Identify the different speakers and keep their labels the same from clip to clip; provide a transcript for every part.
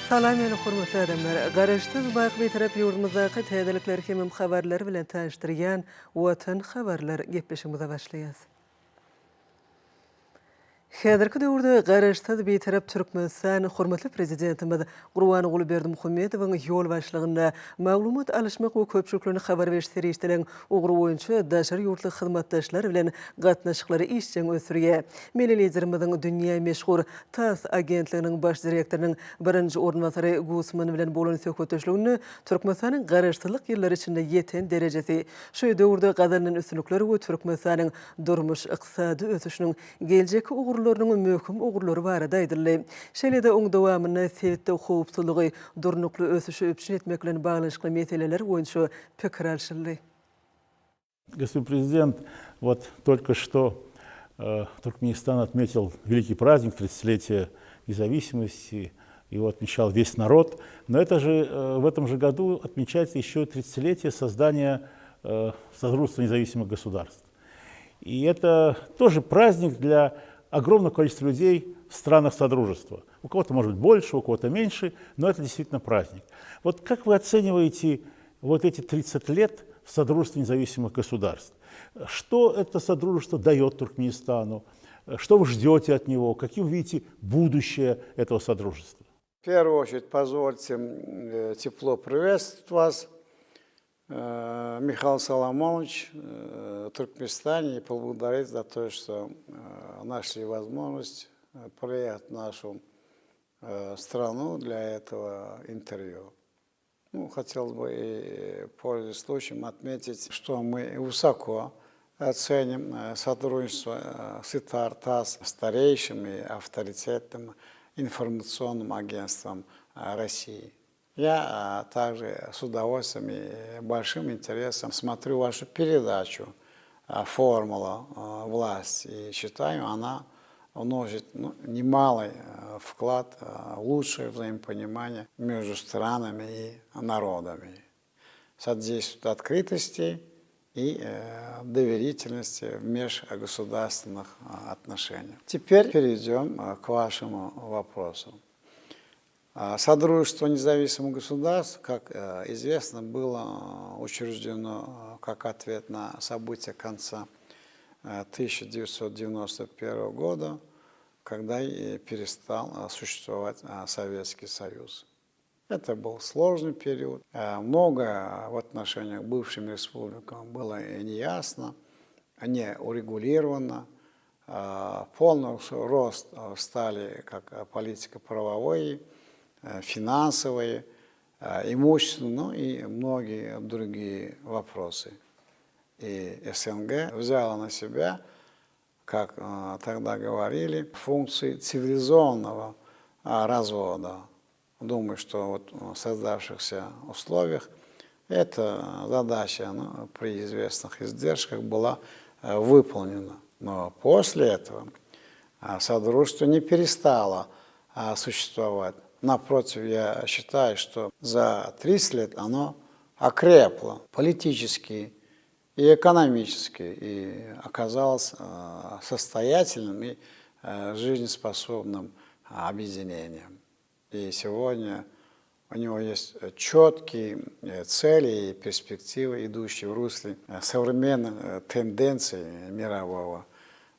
Speaker 1: Salam yani hurmatly adamlar. Garaşsyz baýy betarap ýurdumyzdaky täzelikler hemem habarlar bilen tanıştyrýan Watan habarlar gepleşigimize başlaýas. Häzirki döwürde garaşsyz betarap Türkmenistan hormatly prezidentimiz Gurbanuly Berdimuhammedowyň ýol başlygynda maglumat alışmak we köpçüliklerine habar berýän ugru boýunça daşary ýurtly hyzmatdaşlar bilen gatnaşyklary işçiň ösürýär. Melelizirimiziň dünýä meşhur TASS agentliginiň baş direktorunun birinji ornwasary Gusman bilen bolan söhbetleşigini Türkmenistanyň garaşsyzlyk ýyllary içinde ýeten derejesi şu döwürde gazanyň üstünlikleri we Türkmenistanyň durmuş ykysady ösüşiniň geljeki ugurlarynyň möhüm ugurlary barada aýdyldy. Şeýle-de oň dowamyny sewitde howpsuzlygy, durnukly ösüşi öpüşün etmek bilen baglanyşykly meseleler boýunça pikir alşyldy.
Speaker 2: Господин президент, вот только что Туркменистан отметил великий праздник 30-летия независимости, его отмечал весь народ. Но это же, в этом же году отмечается еще 30-летие создания Содружества независимых государств. И это тоже праздник для огромного количества людей в странах Содружества. У кого-то может быть больше, у кого-то меньше, но это действительно праздник. Вот как вы оцениваете вот эти 30 лет в Содружестве независимых государств? Что это Содружество дает Туркменистану? Что вы ждете от него? Каким вы видите будущее этого Содружества?
Speaker 3: В первую очередь, позвольте тепло приветствовать вас, Михаил Соломонович, в Туркменистане, и поблагодарить за то, что нашли возможность приехать в нашу страну для этого интервью. Ну, хотелось бы, и, пользуясь случаем, отметить, что мы высоко оценим сотрудничество с ТАСС, старейшим и авторитетным информационным агентством России. Я также с удовольствием и большим интересом смотрю вашу передачу «Формула власти» и считаю, она вносит немалый вклад в лучшее взаимопонимание между странами и народами, содействует открытости и доверительности в межгосударственных отношениях. Теперь перейдем к вашему вопросу. Содружество независимых государств, как известно, было учреждено как ответ на события конца 1991 года, когда и перестал существовать Советский Союз. Это был сложный период. Многое в отношениях к бывшим республикам было неясно, не урегулировано. Полный рост стали как политико-правовые, финансовые, имущественные, ну и многие другие вопросы. И СНГ взяла на себя, как тогда говорили, функции цивилизованного развода. Думаю, что вот в создавшихся условиях эта задача при известных издержках была выполнена. Но после этого Содружество не перестало существовать. Напротив, я считаю, что за 30 лет оно окрепло политически и экономически, и оказалось состоятельным и жизнеспособным объединением. И сегодня у него есть четкие цели и перспективы, идущие в русле современных тенденций мирового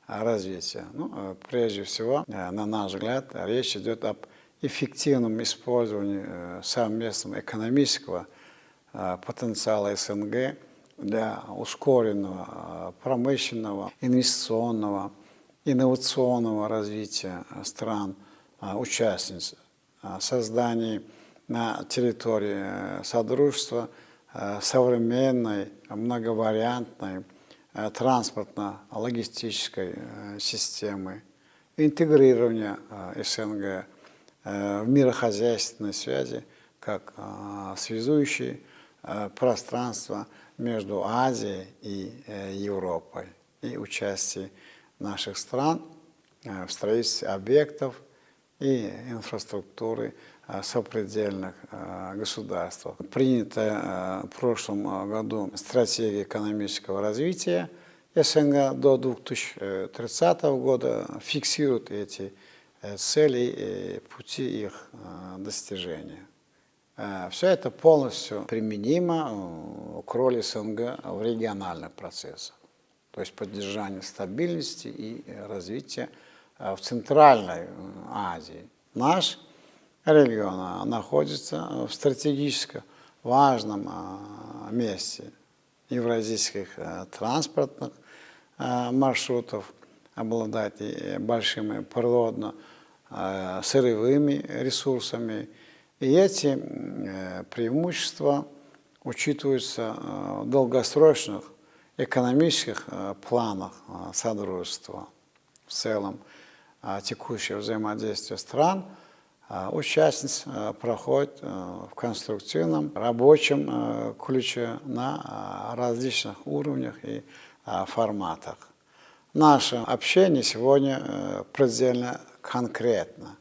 Speaker 3: развития. Ну, прежде всего, на наш взгляд, речь идет об эффективном использовании совместного экономического потенциала СНГ для ускоренного промышленного, инвестиционного, инновационного развития стран-участниц, создании на территории Содружества современной, многовариантной транспортно-логистической системы, интегрирования СНГ в мирохозяйственной связи как связующие пространство между Азией и Европой и участие наших стран в строительстве объектов и инфраструктуры сопредельных государств. Принятая в прошлом году стратегия экономического развития СНГ до 2030 года фиксирует эти целей и пути их достижения. Все это полностью применимо к роли СНГ в региональных процессах, то есть поддержание стабильности и развития в Центральной Азии. Наш регион находится в стратегически важном месте евразийских транспортных маршрутов, обладает большими природно-сырьевыми ресурсами. И эти преимущества учитываются в долгосрочных экономических планах Содружества. В целом текущее взаимодействие стран участниц проходит в конструктивном рабочем ключе на различных уровнях и форматах. Наше общение сегодня предельно конкретно,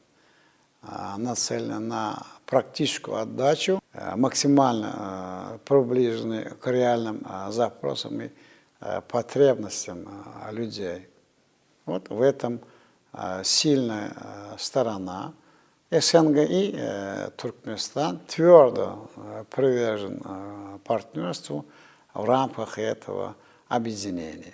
Speaker 3: нацелено на практическую отдачу, максимально приближены к реальным запросам и потребностям людей. Вот в этом сильная сторона СНГ, и Туркменистан твердо привержен партнерству в рамках этого объединения.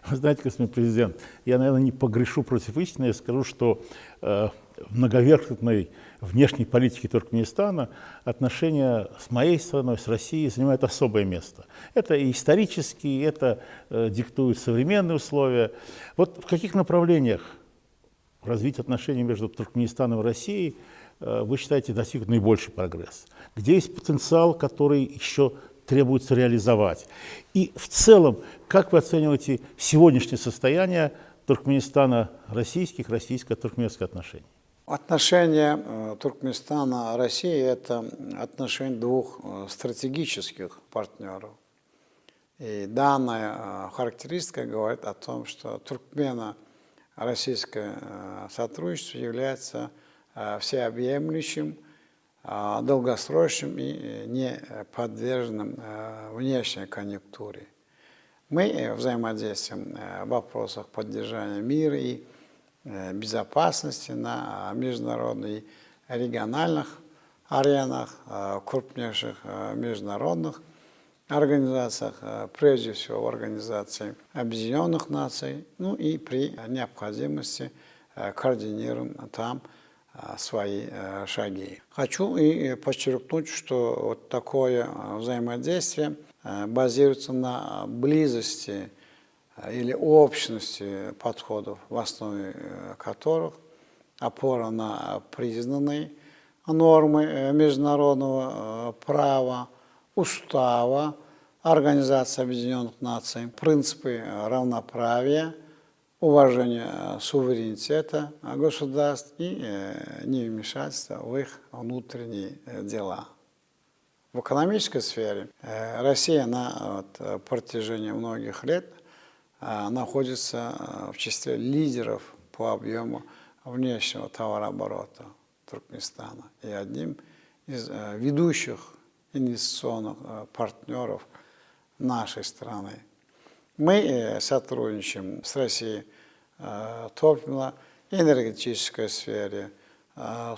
Speaker 2: Вы знаете, господин президент, я, наверное, не погрешу против истины, я скажу, что в многоверхотной внешней политике Туркменистана отношения с моей страной, с Россией занимают особое место. Это и исторически, это диктуют современные условия. Вот в каких направлениях развития отношений между Туркменистаном и Россией вы считаете достигнут наибольший прогресс? Где есть потенциал, который еще требуется реализовать? И в целом, как вы оцениваете сегодняшнее состояние Туркменистана-российских, российско-туркменских отношений?
Speaker 3: Отношения Туркменистана и России – это отношения двух стратегических партнеров. И данная характеристика говорит о том, что туркмено-российское сотрудничество является всеобъемлющим, долгосрочным и не подверженным внешней конъюнктуре. Мы взаимодействуем в вопросах поддержания мира и безопасности на международных и региональных аренах, крупнейших международных организациях, прежде всего в Организации Объединенных Наций, ну и при необходимости координируем там свои шаги. Хочу и подчеркнуть, что вот такое взаимодействие базируется на близости или общности подходов, в основе которых опора на признанные нормы международного права, устава Организации Объединенных Наций, принципы равноправия, уважения суверенитета государств и невмешательства в их внутренние дела. В экономической сфере Россия на протяжении многих лет находится в числе лидеров по объему внешнего товарооборота Туркменистана и одним из ведущих инвестиционных партнеров нашей страны. Мы сотрудничаем с Россией в топливно-энергетической сфере,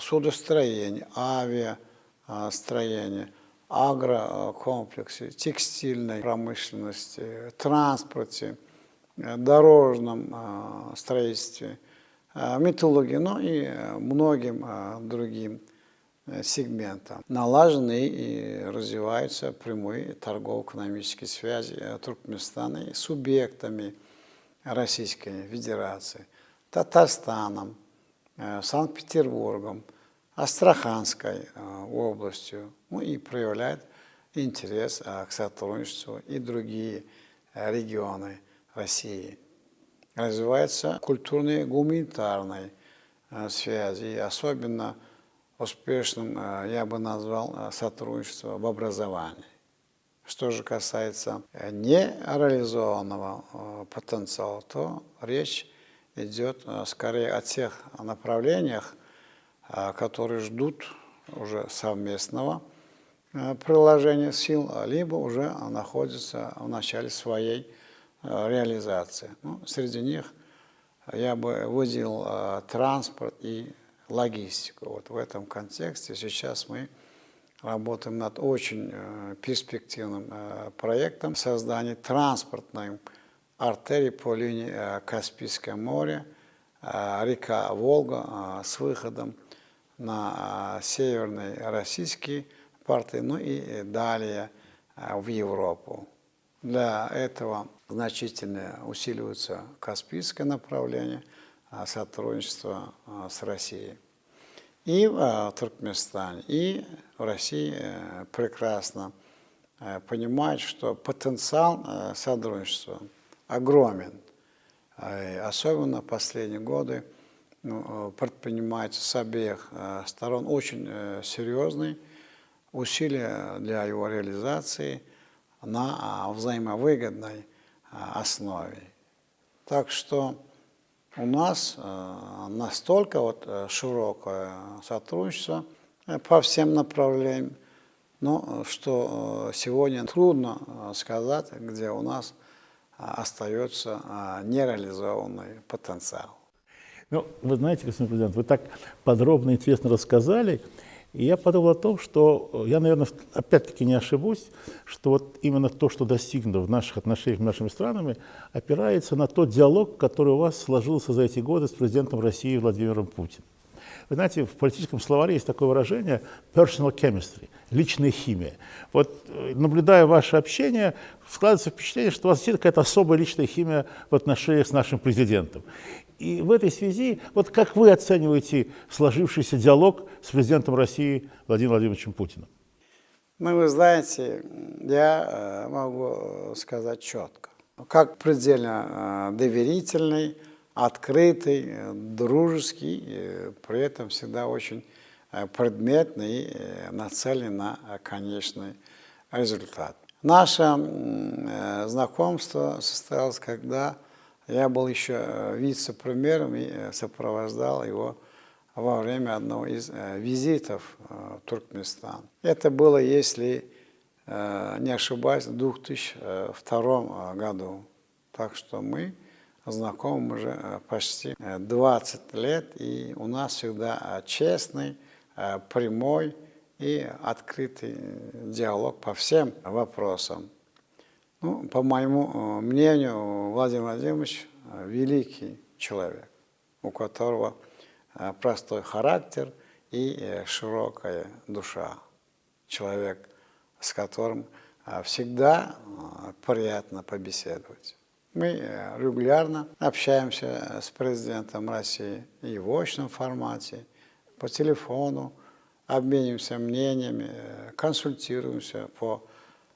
Speaker 3: судостроении, авиастроении, агрокомплексе, текстильной промышленности, транспорте, дорожном строительстве, металлургии, ну и многим другим сегментам. Налажены и развиваются прямые торгово-экономические связи Туркменистана с субъектами Российской Федерации, Татарстаном, Санкт-Петербургом, Астраханской областью, ну и проявляет интерес к сотрудничеству и другие регионы России. Развиваются культурные, гуманитарные связи, и особенно успешным я бы назвал сотрудничество в образовании. Что же касается нереализованного потенциала, то речь идет скорее о тех направлениях, которые ждут уже совместного приложения сил, либо уже находятся в начале своей реализации. Ну, среди них я бы выделил транспорт и логистику. Вот в этом контексте сейчас мы работаем над очень перспективным проектом создания транспортной артерии по линии Каспийское море, река Волга с выходом на северные российские порты, ну и далее в Европу. Для этого значительно усиливается Каспийское направление сотрудничества с Россией. И в Туркменистане, и в России прекрасно понимают, что потенциал сотрудничества огромен. Особенно в последние годы предпринимаются с обеих сторон очень серьезные усилия для его реализации на взаимовыгодной основе. Так что у нас настолько широкое сотрудничество по всем направлениям, но что сегодня трудно сказать, где у нас остается нереализованный потенциал.
Speaker 2: Ну, вы знаете, господин президент, вы так подробно и интересно рассказали, и я подумал о том, что я, наверное, опять-таки не ошибусь, что вот именно то, что достигнуто в наших отношениях с нашими странами, опирается на тот диалог, который у вас сложился за эти годы с президентом России Владимиром Путиным. Вы знаете, в политическом словаре есть такое выражение personal chemistry, личная химия. Вот наблюдая ваше общение, складывается впечатление, что у вас есть какая-то особая личная химия в отношениях с нашим президентом. И в этой связи, вот как вы оцениваете сложившийся диалог с президентом России Владимиром Владимировичем Путиным?
Speaker 3: Ну, вы знаете, я могу сказать четко. Как предельно доверительный, открытый, дружеский, при этом всегда очень предметный и нацелен на конечный результат. Наше знакомство состоялось, когда я был еще вице-премьером и сопровождал его во время одного из визитов в Туркменистан. Это было, если не ошибаюсь, в 2002 году. Так что мы знакомы уже почти 20 лет, и у нас всегда честный, прямой и открытый диалог по всем вопросам. Ну, по моему мнению, Владимир Владимирович великий человек, у которого простой характер и широкая душа. Человек, с которым всегда приятно побеседовать. Мы регулярно общаемся с президентом России и в очном формате, по телефону, обмениваемся мнениями, консультируемся по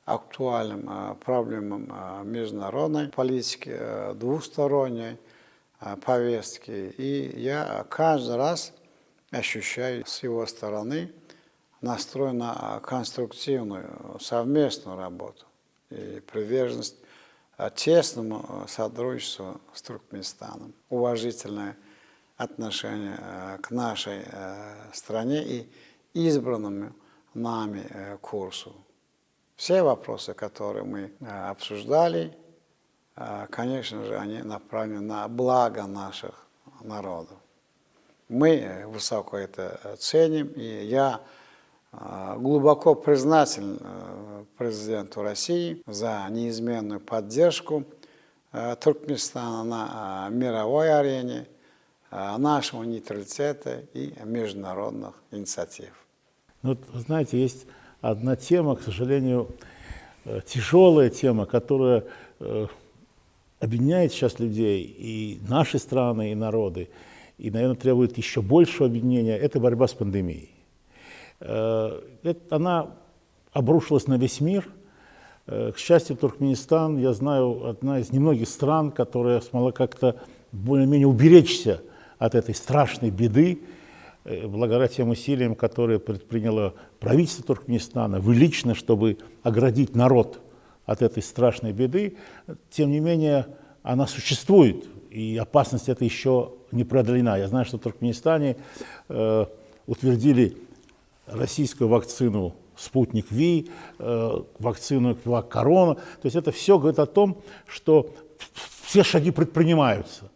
Speaker 3: актуальным проблемам международной политики, двусторонней повестки. И я каждый раз ощущаю с его стороны настрой на конструктивную совместную работу и приверженность тесному сотрудничеству с Туркменистаном, уважительное отношение к нашей стране и избранному нами курсу. Все вопросы, которые мы обсуждали, конечно же, они направлены на благо наших народов. Мы высоко это ценим, и я глубоко признателен президенту России за неизменную поддержку Туркменистана на мировой арене, нашего нейтралитета и международных инициатив.
Speaker 2: Вот, знаете, есть одна тема, к сожалению, тяжелая тема, которая объединяет сейчас людей, и наши страны, и народы, и, наверное, требует еще большего объединения, это борьба с пандемией. Она обрушилась на весь мир. К счастью, Туркменистан, я знаю, одна из немногих стран, которая смогла как-то более-менее уберечься от этой страшной беды, благодаря тем усилиям, которые предприняло правительство Туркменистана, вы лично, чтобы оградить народ от этой страшной беды. Тем не менее, она существует, и опасность эта еще не преодолена. Я знаю, что в Туркменистане утвердили российскую вакцину «Спутник Ви», вакцину «Корона». То есть это все говорит о том, что все шаги предпринимаются.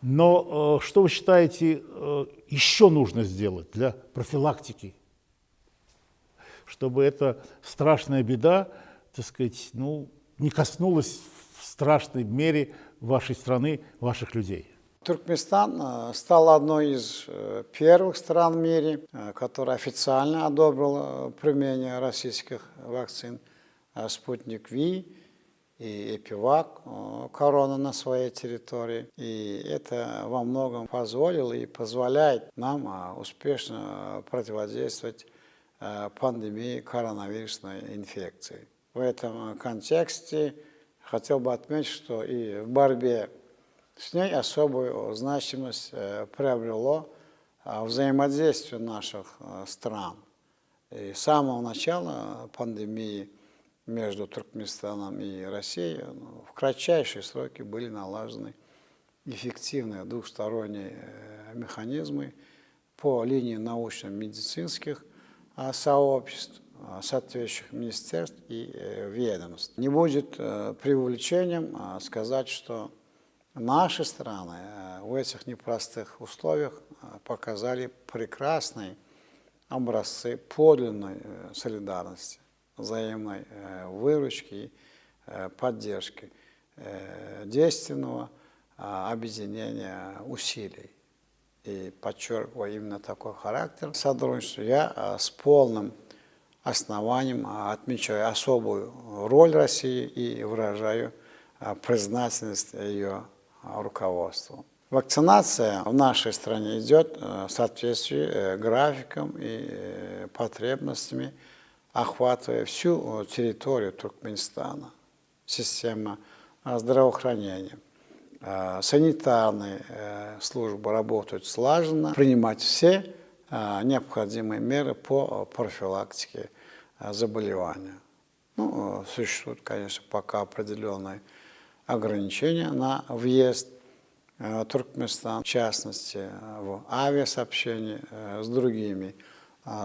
Speaker 2: Но что вы считаете, еще нужно сделать для профилактики, чтобы эта страшная беда, так сказать, ну, не коснулась в страшной мере вашей страны, ваших людей?
Speaker 3: Туркменистан стал одной из первых стран в мире, которая официально одобрила применение российских вакцин «Спутник Ви» и «Эпивак» корона на своей территории. И это во многом позволило и позволяет нам успешно противодействовать пандемии коронавирусной инфекции. В этом контексте хотел бы отметить, что и в борьбе с ней особую значимость приобрело взаимодействие наших стран. И с самого начала пандемии между Туркменистаном и Россией в кратчайшие сроки были налажены эффективные двухсторонние механизмы по линии научно-медицинских сообществ, соответствующих министерств и ведомств. Не будет преувеличением сказать, что наши страны в этих непростых условиях показали прекрасные образцы подлинной солидарности, взаимной выручки и поддержки, действенного объединения усилий. И подчеркиваю именно такой характер сотрудничества, я с полным основанием отмечаю особую роль России и выражаю признательность ее руководству. Вакцинация в нашей стране идет в соответствии с графиком и потребностями, охватывая всю территорию Туркменистана. Система здравоохранения, санитарные службы работают слаженно, принимать все необходимые меры по профилактике заболевания. Ну, существуют, конечно, пока определенные ограничения на въезд в Туркменистан, в частности, в авиасообщении с другими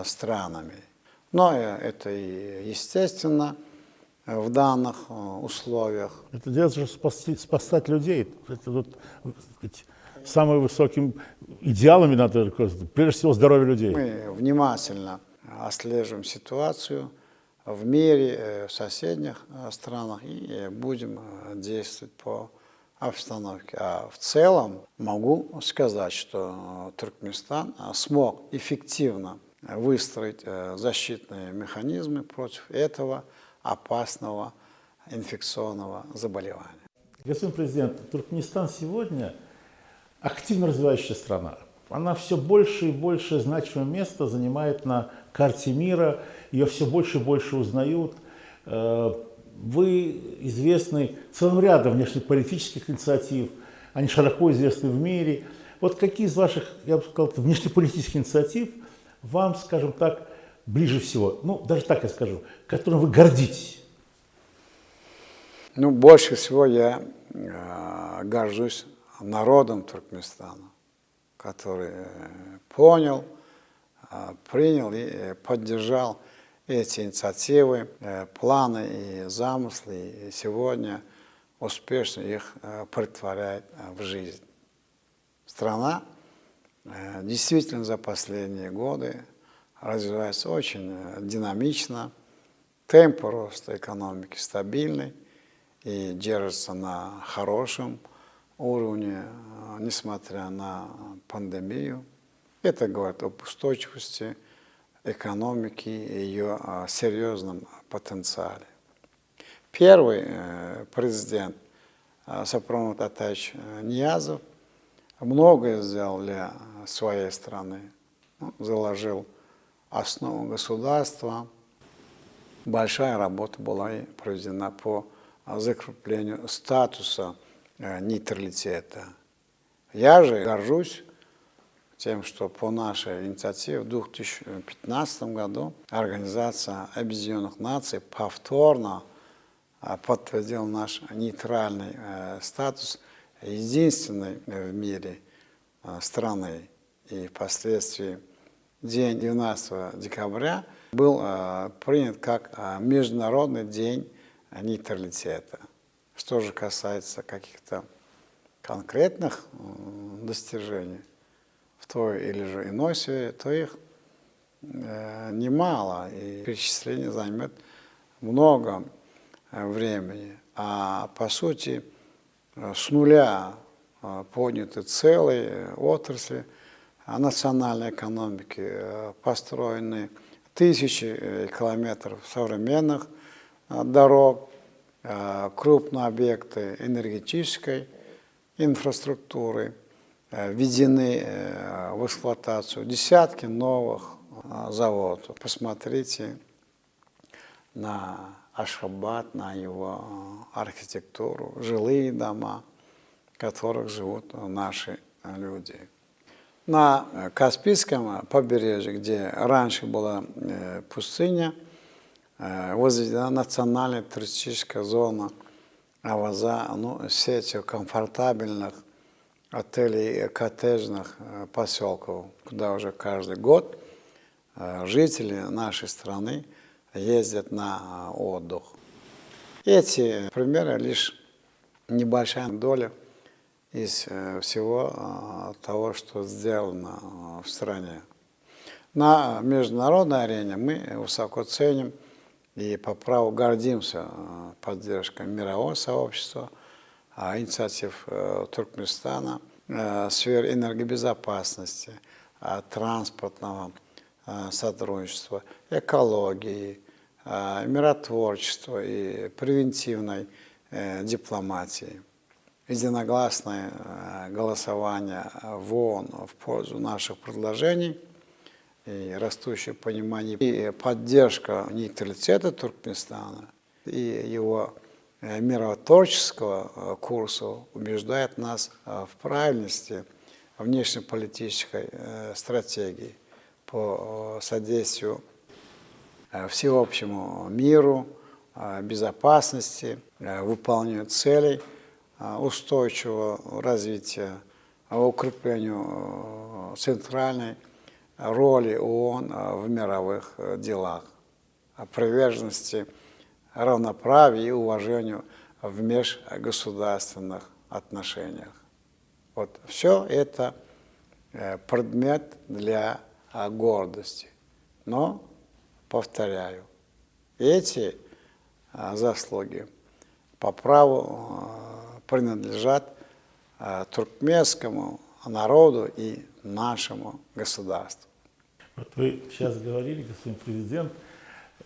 Speaker 3: странами. Но это и естественно в данных условиях.
Speaker 2: Это дело же спасать людей. Это вот, сказать, самым высоким идеалами надо, прежде всего, здоровье людей.
Speaker 3: Мы внимательно отслеживаем ситуацию в мире, в соседних странах и будем действовать по обстановке. А в целом могу сказать, что Туркменистан смог эффективно выстроить защитные механизмы против этого опасного инфекционного заболевания.
Speaker 2: Господин президент, Туркменистан сегодня активно развивающаяся страна. Она все больше и больше значимое место занимает на карте мира, ее все больше и больше узнают. Вы известны целым рядом внешнеполитических инициатив, они широко известны в мире. Вот какие из ваших, я бы сказал, внешнеполитических инициатив вам, скажем так, ближе всего, ну, даже так я скажу, которым вы гордитесь?
Speaker 3: Ну, больше всего я горжусь народом Туркменистана, который понял, принял и поддержал эти инициативы, планы и замыслы, и сегодня успешно их претворяет в жизнь. Страна действительно за последние годы развивается очень динамично, темп роста экономики стабильный и держится на хорошем уровне, несмотря на пандемию. Это говорит об устойчивости экономики и ее серьезном потенциале. Первый президент Сапармуд Атаевич Ниязов многое сделал для своей страны, заложил основу государства. Большая работа была и проведена по закреплению статуса нейтралитета. Я же горжусь тем, что по нашей инициативе в 2015 году Организация Объединенных Наций повторно подтвердила наш нейтральный статус единственной в мире страны. И впоследствии день 12 декабря был принят как Международный день нейтралитета. Что же касается каких-то конкретных достижений в той или же иной сфере, то их немало, и перечисление займет много времени. А по сути, с нуля подняты целые отрасли национальной экономики, построены тысячи километров современных дорог, крупные объекты энергетической инфраструктуры, введены в эксплуатацию десятки новых заводов. Посмотрите на Ашхабад, на его архитектуру, жилые дома, в которых живут наши люди. На Каспийском побережье, где раньше была пустыня, возведена национальная туристическая зона Аваза, сетью комфортабельных отелей, коттеджных поселков, куда уже каждый год жители нашей страны ездят на отдых. Эти примеры лишь небольшая доля из всего того, что сделано в стране. На международной арене мы высоко ценим и по праву гордимся поддержкой мирового сообщества, инициатив Туркменистана в сфере энергобезопасности, транспортного сотрудничества, экологии, миротворчества и превентивной дипломатии. Единогласное голосование в ООН в пользу наших предложений и растущее понимание и поддержка нейтралитета Туркменистана и его миротворческого курса убеждает нас в правильности внешнеполитической стратегии по содействию всеобщему миру, безопасности, выполнению целей устойчивого развития, укреплению центральной роли ООН в мировых делах, приверженности равноправию и уважению в межгосударственных отношениях. Вот все это предмет для гордости. Но, повторяю, эти заслуги по праву принадлежат туркменскому народу и нашему государству.
Speaker 2: Вот вы сейчас говорили, господин президент,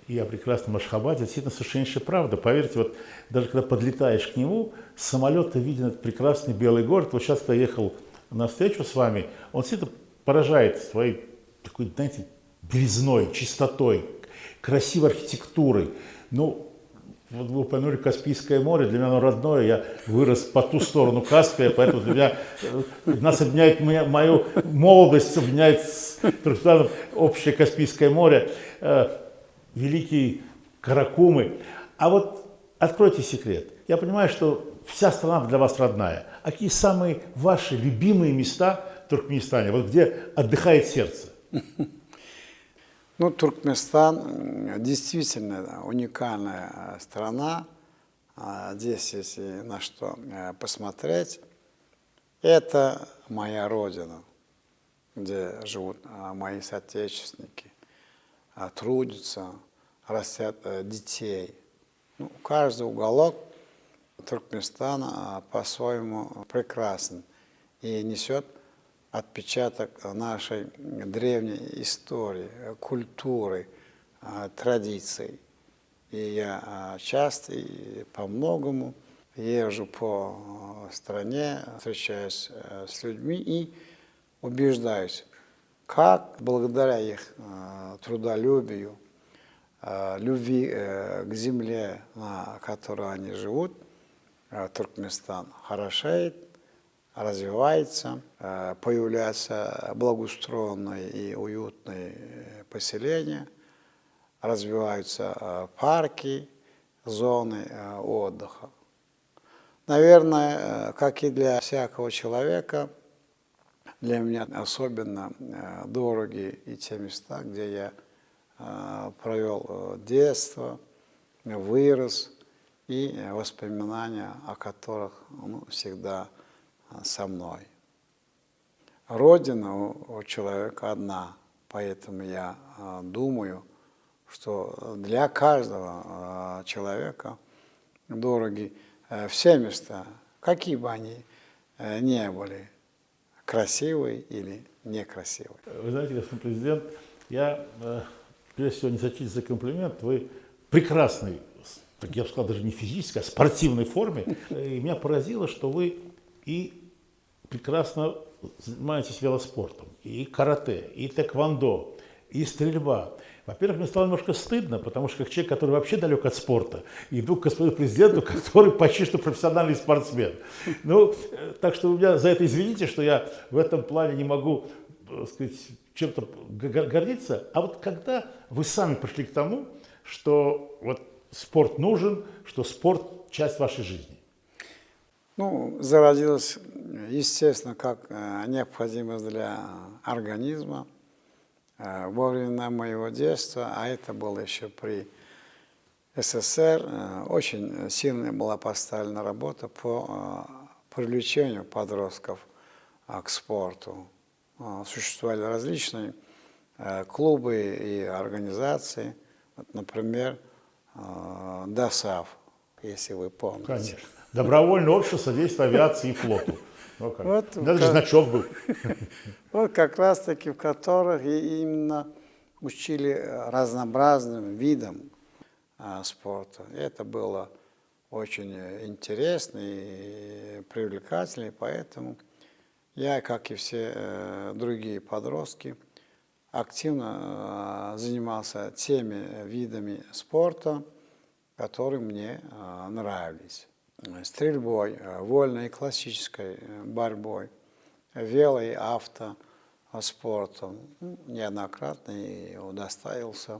Speaker 2: и о прекрасном Ашхабаде, действительно совершеннейшая правда. Поверьте, вот даже когда подлетаешь к нему, с самолета виден этот прекрасный белый город. Вот сейчас я ехал на встречу с вами, он действительно поражает своей такой, знаете, белизной, чистотой, красивой архитектурой. Ну, вот вы упомянули Каспийское море, для меня оно родное, я вырос по ту сторону Каспия, поэтому для меня, нас объединяет мою молодость, объединяет с Туркменистаном общее Каспийское море, великие Каракумы. А вот откройте секрет. Я понимаю, что вся страна для вас родная. А какие самые ваши любимые места в Туркменистане, вот где отдыхает сердце?
Speaker 3: Ну, Туркменистан действительно уникальная страна. Здесь, если на что посмотреть, это моя родина, где живут мои соотечественники, трудятся, растят детей. Ну, каждый уголок Туркменистана по-своему прекрасен и несет отпечаток нашей древней истории, культуры, традиций. И я часто и по-многому езжу по стране, встречаюсь с людьми и убеждаюсь, как благодаря их трудолюбию, любви к земле, на которой они живут, Туркменистан хорошеет, развивается, появляются благоустроенные и уютные поселения, развиваются парки, зоны отдыха. Наверное, как и для всякого человека, для меня особенно дороги и те места, где я провел детство, вырос, и воспоминания, о которых всегда со мной. Родина у человека одна, поэтому я думаю, что для каждого человека дороги все места, какие бы они ни были, красивые или некрасивые.
Speaker 2: Вы знаете, господин президент, я, прежде всего, не сочтите за комплимент, вы прекрасный, так я бы сказал, даже не физической, а спортивной форме. И меня поразило, что вы и прекрасно занимаетесь велоспортом, и карате, и тэквондо, и стрельба. Во-первых, мне стало немножко стыдно, потому что как человек, который вообще далек от спорта, иду к господину президенту, который почти что профессиональный спортсмен. Ну, так что вы меня за это извините, что я в этом плане не могу, так сказать, чем-то гордиться. А вот когда вы сами пришли к тому, что вот спорт нужен, что спорт – часть вашей жизни?
Speaker 3: Ну, зародилось, естественно, как необходимость для организма. Во времена моего детства, а это было еще при СССР, очень сильная была поставлена работа по привлечению подростков к спорту. Существовали различные клубы и организации, вот, например, ДОСААФ, если вы помните.
Speaker 2: Конечно. Добровольное общество содействия авиации и флоту. Ну, как?
Speaker 3: Вот,
Speaker 2: даже значок был.
Speaker 3: Вот как раз таки, в которых и именно учили разнообразным видам спорта. Это было очень интересно и привлекательно, и поэтому я, как и все другие подростки, активно занимался теми видами спорта, которые мне нравились. Стрельбой, вольной и классической борьбой, вело- и автоспортом. Неоднократно и удостоился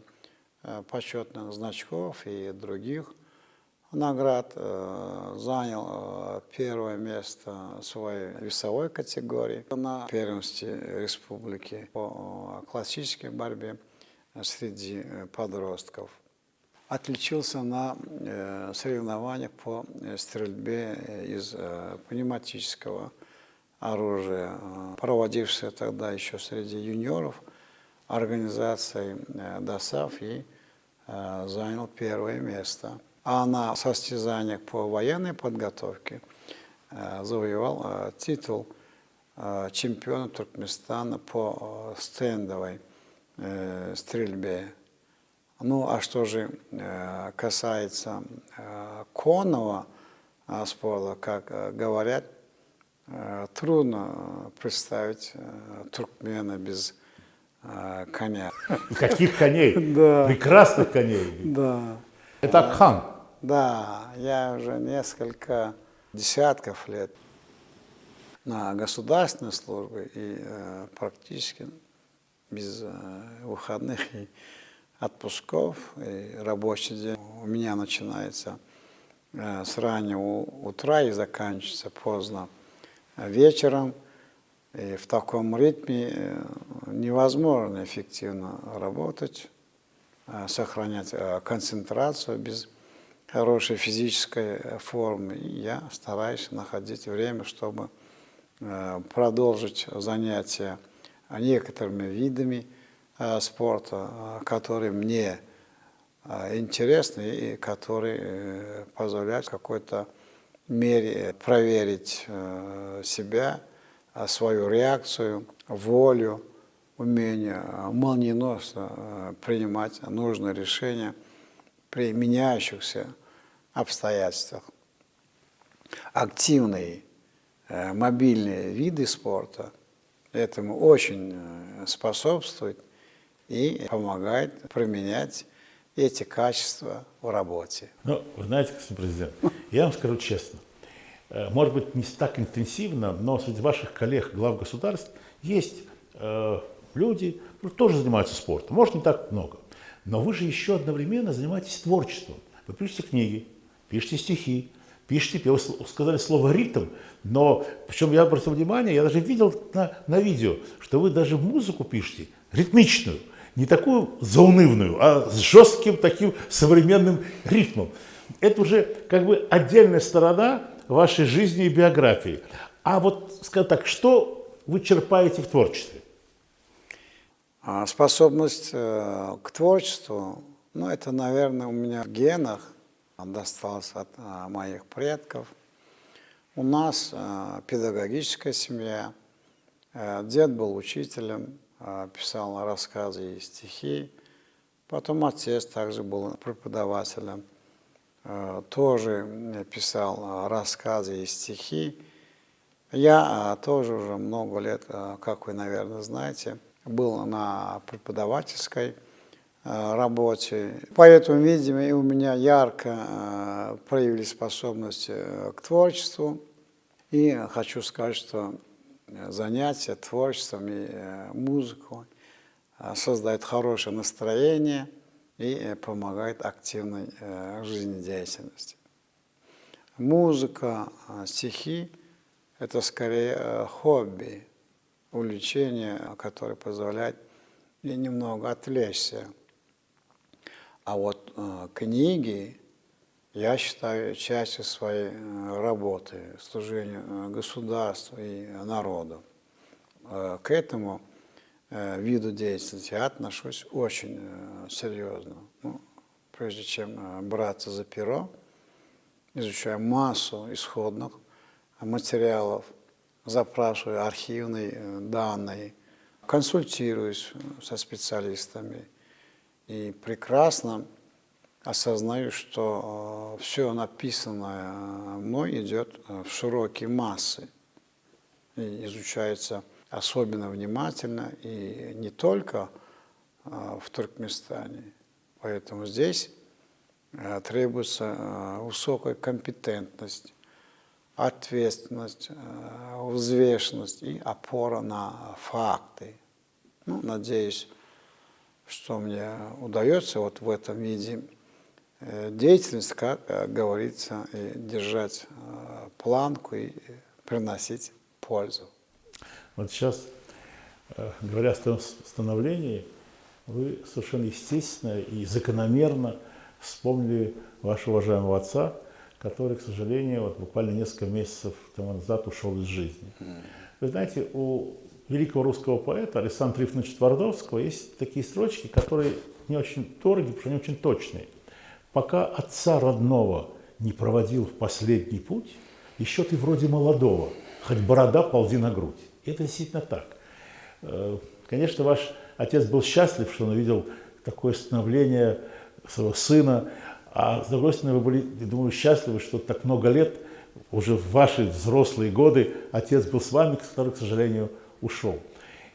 Speaker 3: почетных значков и других наград. Занял первое место в своей весовой категории на первенстве республики по классической борьбе среди подростков. Отличился на соревнованиях по стрельбе из пневматического оружия, проводившейся тогда еще среди юниоров организации ДОСААФ, и занял первое место. А на состязаниях по военной подготовке завоевал титул чемпиона Туркменистана по стендовой стрельбе. Ну, а что же касается конного спорта, как говорят, трудно представить туркмена без коня.
Speaker 2: Каких коней?
Speaker 3: Да.
Speaker 2: Прекрасных коней.
Speaker 3: Да.
Speaker 2: Это Акхан.
Speaker 3: Да, я уже несколько десятков лет на государственной службе и практически без выходных и отпусков, и рабочий день у меня начинается с раннего утра и заканчивается поздно вечером. И в таком ритме невозможно эффективно работать, сохранять концентрацию без хорошей физической формы. И я стараюсь находить время, чтобы продолжить занятия некоторыми видами спорта, которые мне интересны и которые позволяют в какой-то мере проверить себя, свою реакцию, волю, умение молниеносно принимать нужные решения при меняющихся обстоятельствах. Активные мобильные виды спорта этому очень способствуют и помогает применять эти качества в работе.
Speaker 2: Ну, вы знаете, господин президент, я вам скажу честно, может быть, не так интенсивно, но среди ваших коллег, глав государств, есть люди, которые тоже занимаются спортом, может, не так много, но вы же еще одновременно занимаетесь творчеством. Вы пишете книги, пишете стихи, пишите, вы сказали слово «ритм», но, причем я обратил внимание, я даже видел на видео, что вы даже музыку пишете ритмичную, не такую заунывную, а с жестким таким современным ритмом. Это уже как бы отдельная сторона вашей жизни и биографии. А вот, скажем так, что вы черпаете в творчестве?
Speaker 3: Способность к творчеству, ну, это, наверное, у меня в генах досталось от моих предков. У нас педагогическая семья. Дед был учителем, писал рассказы и стихи. Потом отец также был преподавателем, тоже писал рассказы и стихи. Я тоже уже много лет, как вы, наверное, знаете, был на преподавательской работе. Поэтому, видимо, и у меня ярко проявились способности к творчеству. И хочу сказать, что занятия творчеством и музыкой создает хорошее настроение и помогает активной жизнедеятельности. Музыка, стихи – это скорее хобби, увлечение, которое позволяет мне немного отвлечься. А вот книги я считаю частью своей работы, служения государству и народу. К этому виду деятельности я отношусь очень серьезно. Ну, прежде чем браться за перо, изучаю массу исходных материалов, запрашиваю архивные данные, консультируюсь со специалистами и прекрасно осознаю, что все написанное мной идет в широкие массы и изучается особенно внимательно и не только в Туркменистане. Поэтому здесь требуется высокая компетентность, ответственность, взвешенность и опора на факты. Ну, надеюсь, что мне удается вот в этом виде деятельности, как говорится, и держать планку и приносить пользу.
Speaker 2: Вот сейчас, говоря о становлении, вы совершенно естественно и закономерно вспомнили вашего уважаемого отца, который, к сожалению, вот буквально несколько месяцев тому назад ушел из жизни. Вы знаете, у великого русского поэта Александра Трифоновича Твардовского есть такие строчки, которые не очень дороги, потому что они очень точные. «Пока отца родного не проводил в последний путь, еще ты вроде молодого, хоть борода ползи на грудь». И это действительно так. Конечно, ваш отец был счастлив, что он увидел такое становление своего сына, а с другой стороны, вы были, я думаю, счастливы, что так много лет, уже в ваши взрослые годы, отец был с вами, который, к сожалению, ушел.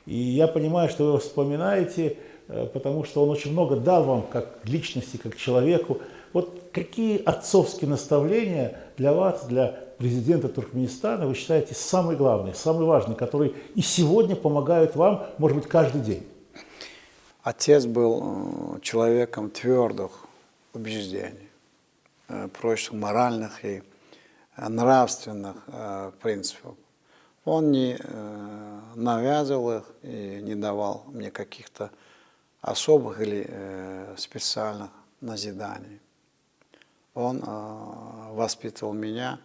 Speaker 2: И я понимаю, что вы его вспоминаете, потому что он очень много дал вам как личности, как человеку. Вот какие отцовские наставления для вас, для президента Туркменистана, вы считаете самые главные, самые важные, которые и сегодня помогают вам, может быть, каждый день?
Speaker 3: Отец был человеком твердых убеждений, прочных моральных и нравственных принципов. Он не навязывал их и не давал мне каких-то особых или специальных назиданий. Он воспитывал меня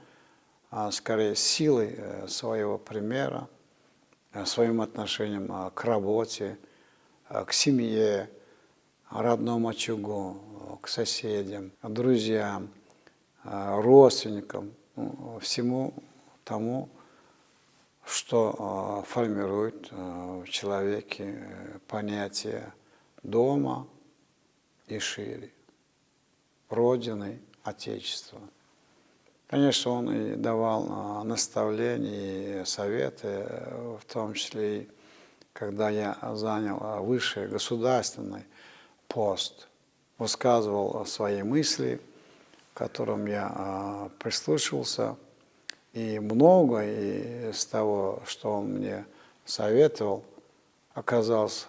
Speaker 3: скорее силой своего примера, своим отношением к работе, к семье, родному очагу, к соседям, друзьям, родственникам, всему тому, что формирует в человеке понятие дома и шире, Родины, Отечества. Конечно, он и давал наставления и советы, в том числе и когда я занял высший государственный пост, высказывал свои мысли, к которым я прислушивался, и многое из того, что он мне советовал, оказалось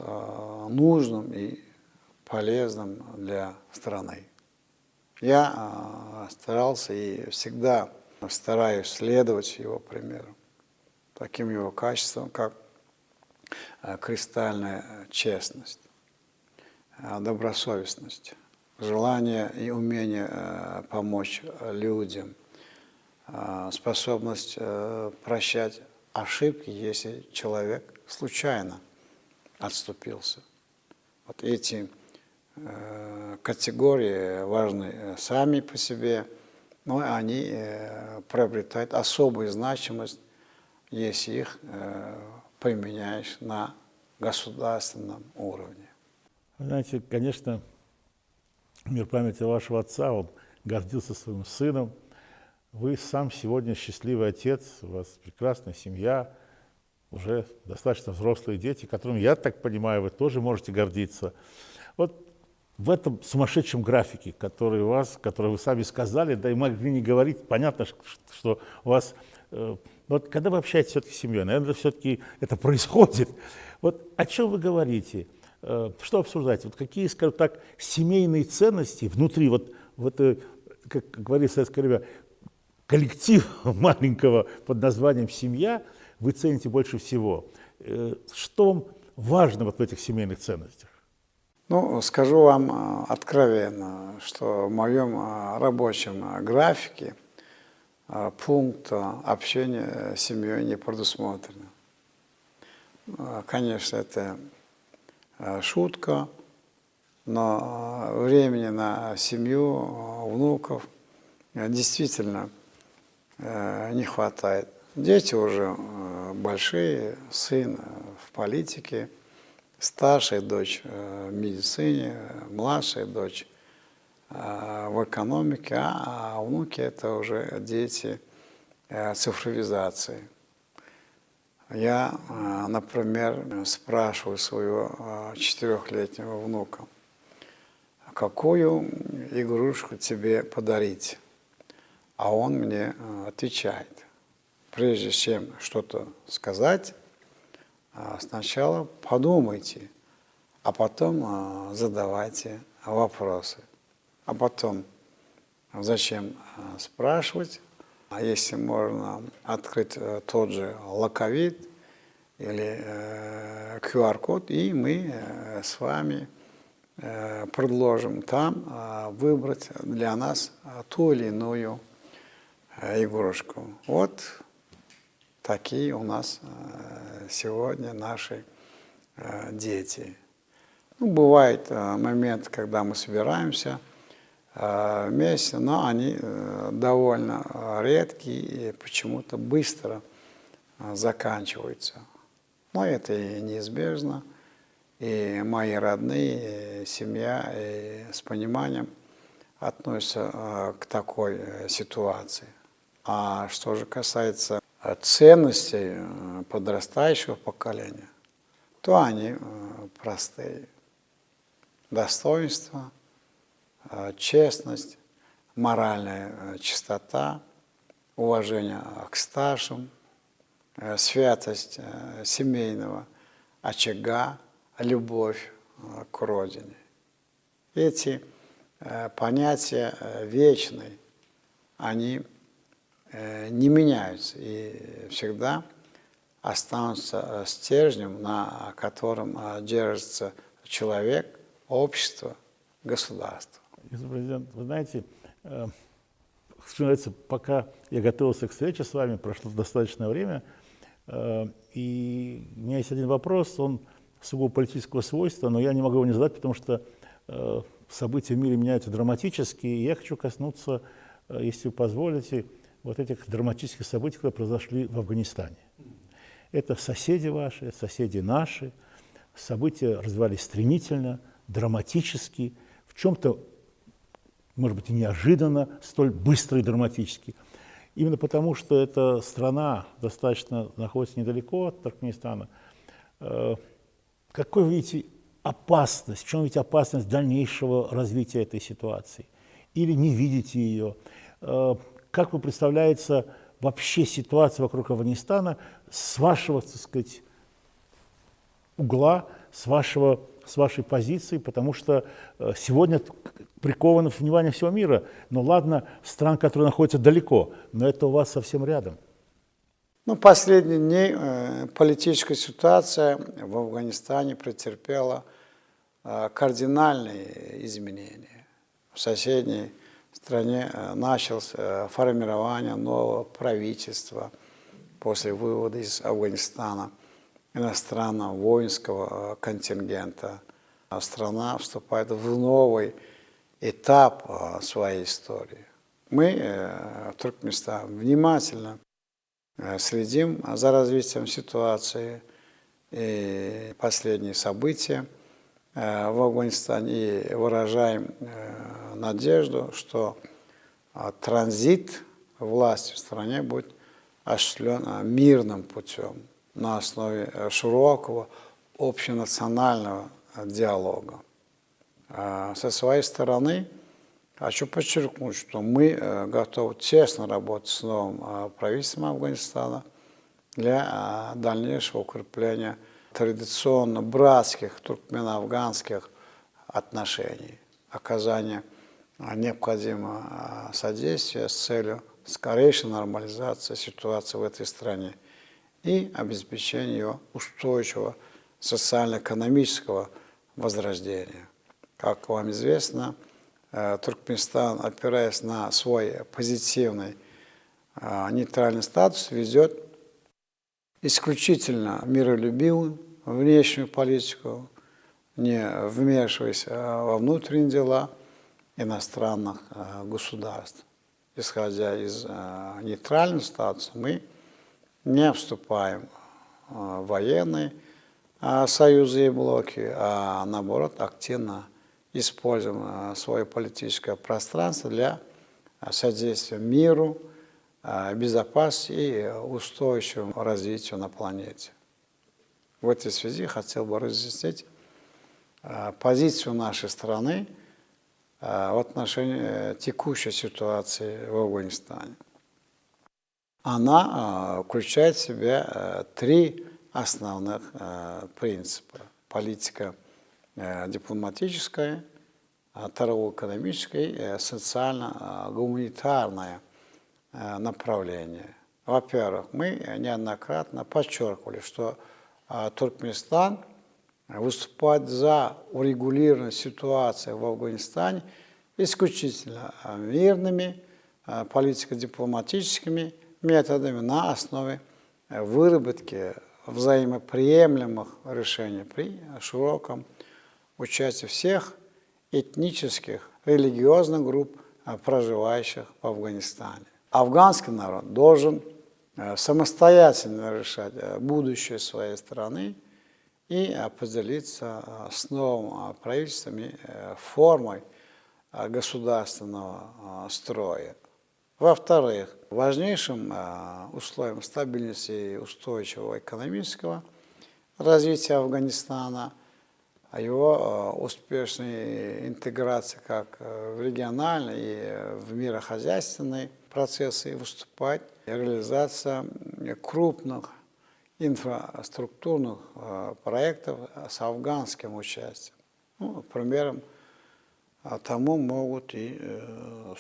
Speaker 3: нужным и полезным для страны. Я старался и всегда стараюсь следовать его примеру, таким его качествам, как кристальная честность, добросовестность, желание и умение помочь людям, способность прощать ошибки, если человек случайно отступился. Вот эти категории важны сами по себе, но они приобретают особую значимость, если их применяешь на государственном уровне.
Speaker 2: Вы знаете, конечно, мир памяти вашего отца, он гордился своим сыном. Вы сам сегодня счастливый отец, у вас прекрасная семья, уже достаточно взрослые дети, которыми, я так понимаю, вы тоже можете гордиться. Вот в этом сумасшедшем графике, который у вас, который вы сами сказали, да и могли не говорить, понятно, что у вас... Вот когда вы общаетесь все-таки с семьей, наверное, все-таки это происходит. Вот о чем вы говорите? Что обсуждаете? Вот какие, скажем так, семейные ценности внутри, вот как говорит советское время, коллектива маленького под названием «семья» вы цените больше всего? Что вам важно вот в этих семейных ценностях?
Speaker 3: Ну, скажу вам откровенно, что в моем рабочем графике пункт общения с семьей не предусмотрен. Конечно, это шутка, но времени на семью, внуков действительно не хватает. Дети уже большие, сын в политике, старшая дочь в медицине, младшая дочь в экономике, а внуки это уже дети цифровизации. Я, например, спрашиваю своего 4-летнего внука, какую игрушку тебе подарить? А он мне отвечает, прежде чем что-то сказать, сначала подумайте, а потом задавайте вопросы. А потом, зачем спрашивать? А если можно открыть тот же лаковид или QR-код, и мы с вами предложим там выбрать для нас ту или иную игрушку. Вот такие у нас сегодня наши дети. Ну, бывает момент, когда мы собираемся вместе, но они довольно редкие и почему-то быстро заканчиваются. Но это и неизбежно. И мои родные, и семья и с пониманием относятся к такой ситуации. А что же касается ценностей подрастающего поколения, то они простые. Достоинство, честность, моральная чистота, уважение к старшим, святость семейного очага, любовь к родине. Эти понятия вечные, они не меняются и всегда останутся стержнем, на котором держится человек, общество, государство.
Speaker 2: Господин президент, вы знаете, что называется, пока я готовился к встрече с вами, прошло достаточное время, и у меня есть один вопрос, он сугубо политического свойства, но я не могу его не задать, потому что события в мире меняются драматически, и я хочу коснуться, если вы позволите, вот этих драматических событий, которые произошли в Афганистане. Это соседи ваши, это соседи наши, события развивались стремительно, драматически, в чем-то, может быть, и неожиданно, столь быстро и драматически. Именно потому, что эта страна достаточно находится недалеко от Туркменистана. Какой вы видите опасность, в чем видите опасность дальнейшего развития этой ситуации? Или не видите ее? Как вы представляете вообще ситуация вокруг Афганистана с вашего, так сказать, угла, с вашей позиции, потому что сегодня приковано внимание всего мира. Но ладно, стран, которые находятся далеко, но это у вас совсем рядом.
Speaker 3: Ну, последние дни политическая ситуация в Афганистане претерпела кардинальные изменения. В соседней стране началось формирование нового правительства, после вывода из Афганистана иностранного воинского контингента. Страна вступает в новый этап своей истории. Мы в Туркменистане внимательно следим за развитием ситуации и последние события в Афганистане и выражаем надежду, что транзит власти в стране будет осуществлен мирным путем на основе широкого общенационального диалога. Со своей стороны хочу подчеркнуть, что мы готовы тесно работать с новым правительством Афганистана для дальнейшего укрепления традиционно братских туркмено-афганских отношений, оказания необходимого содействия с целью скорейшей нормализации ситуации в этой стране и обеспечения ее устойчивого социально-экономического возрождения. Как вам известно, Туркменистан, опираясь на свой позитивный нейтральный статус, ведет исключительно миролюбивую внешнюю политику, не вмешиваясь во внутренние дела иностранных государств. Исходя из нейтрального статуса, мы не вступаем в военные союзы и блоки, а наоборот активно используем свое политическое пространство для содействия миру, безопасности и устойчивому развитию на планете. В этой связи хотел бы разъяснить позицию нашей страны в отношении текущей ситуации в Афганистане. Она включает в себя три основных принципа. Политика дипломатическая, торгово-экономическая и социально-гуманитарное направление. Во-первых, мы неоднократно подчеркивали, что Туркменистан выступает за урегулирование ситуации в Афганистане исключительно мирными, политико-дипломатическими методами на основе выработки взаимоприемлемых решений при широком участии всех этнических, религиозных групп, проживающих в Афганистане. Афганский народ должен самостоятельно решать будущее своей страны и определиться с новым правительством и формой государственного строя. Во-вторых, важнейшим условием стабильности и устойчивого экономического развития Афганистана, его успешной интеграции как в региональные и в мирохозяйственные процессы выступает реализация крупных инфраструктурных проектов с афганским участием. Примером тому могут и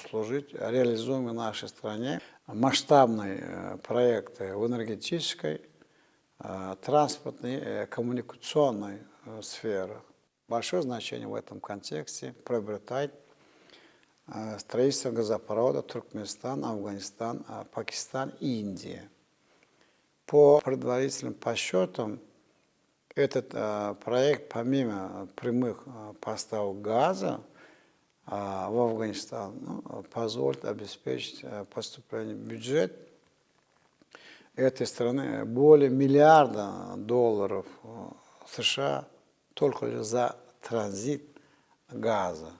Speaker 3: служить реализуемые в нашей стране масштабные проекты в энергетической, транспортной, коммуникационной сферах. Большое значение в этом контексте приобретает строительство газопровода Туркменистан, Афганистан, Пакистан и Индия. По предварительным подсчетам, этот проект, помимо прямых поставок газа в Афганистан, позволит обеспечить поступление в бюджет этой страны более $1 миллиарда США только лишь за транзит газа.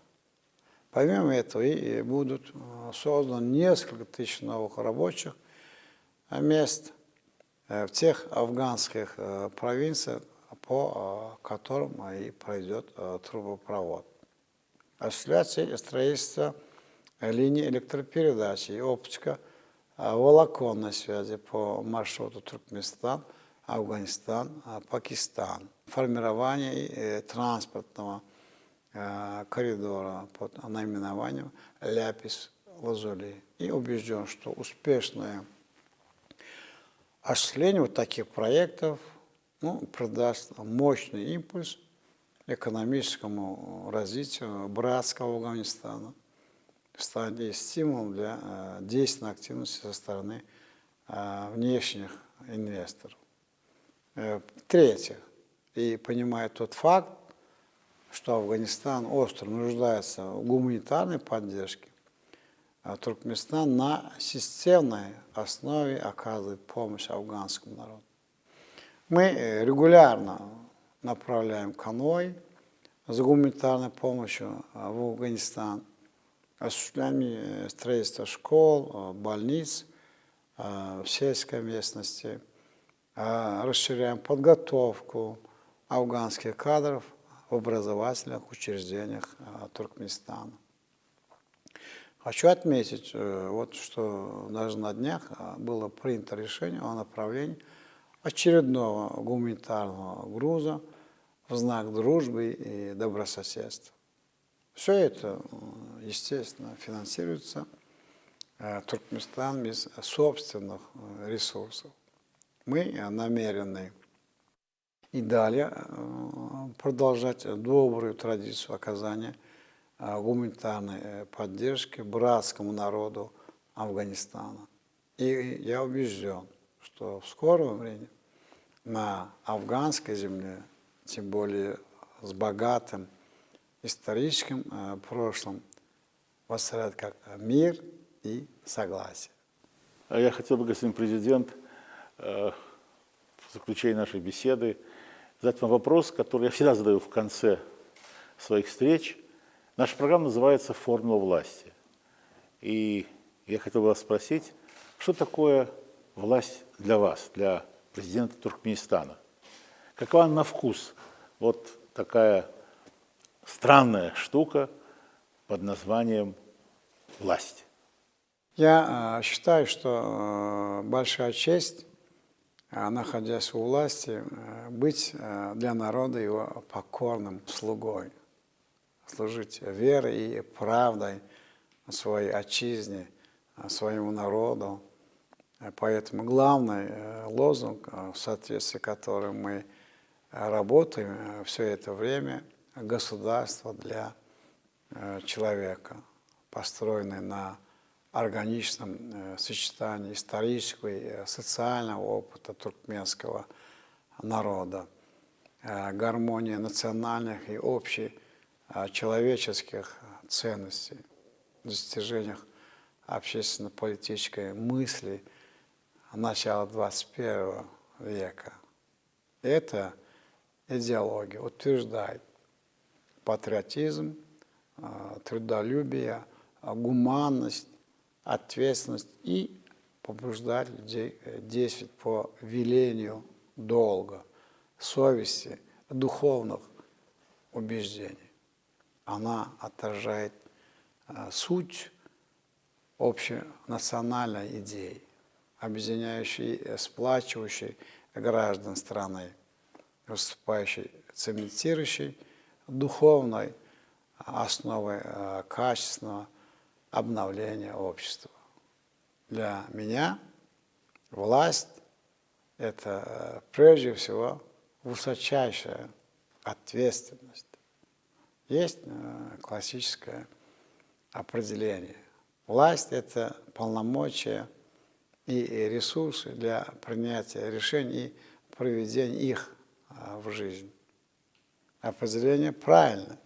Speaker 3: Помимо этого и будут созданы несколько тысяч новых рабочих мест в тех афганских провинциях, по которым и пройдет трубопровод. Осуществляется строительство линий электропередачи и оптико-волоконной связи по маршруту Туркменистан, Афганистан, Пакистан. Формирование транспортного коридора под наименованием Ляпис-Лазули. И убежден, что успешное осуществление вот таких проектов придаст мощный импульс экономическому развитию братского Афганистана, станет стимулом для действенной активности со стороны внешних инвесторов. В-третьих, и понимая тот факт, что Афганистан остро нуждается в гуманитарной поддержке, Туркменистан на системной основе оказывает помощь афганскому народу. Мы регулярно направляем конвой за гуманитарной помощью в Афганистан, осуществляем строительство школ, больниц в сельской местности, расширяем подготовку афганских кадров в образовательных учреждениях Туркменистана. Хочу отметить, вот, что даже на днях было принято решение о направлении очередного гуманитарного груза в знак дружбы и добрососедства. Все это, естественно, финансируется Туркменистаном из собственных ресурсов. Мы намерены и далее продолжать добрую традицию оказания гуманитарной поддержки братскому народу Афганистана. И я убежден, что в скором времени на афганской земле, тем более с богатым историческим прошлым, воцарят как мир и согласие.
Speaker 2: Я хотел бы, господин президент, в заключение нашей беседы задать вам вопрос, который я всегда задаю в конце своих встреч. Наша программа называется «Формула власти». И я хотел бы вас спросить, что такое власть для вас, для президента Туркменистана? Какова на вкус вот такая странная штука под названием власть?
Speaker 3: Я считаю, что большая честь, находясь у власти, быть для народа его покорным слугой, служить верой и правдой своей отчизне, своему народу. Поэтому главный лозунг, в соответствии с которым мы работаем все это время, государство для человека, построенное на органичном сочетании исторического и социального опыта туркменского народа, гармония национальных и общечеловеческих ценностей, достижениях общественно-политической мысли начала 21 века. Эта идеология утверждает патриотизм, трудолюбие, гуманность, ответственность и побуждать людей действовать по велению долга, совести, духовных убеждений. Она отражает суть общенациональной идеи, объединяющей и сплачивающей граждан страны, выступающей, цементирующей духовной основой качественного обновления общества. Для меня власть – это прежде всего высочайшая ответственность. Есть классическое определение. Власть – это полномочия и ресурсы для принятия решений и проведения их в жизнь. Определение правильное,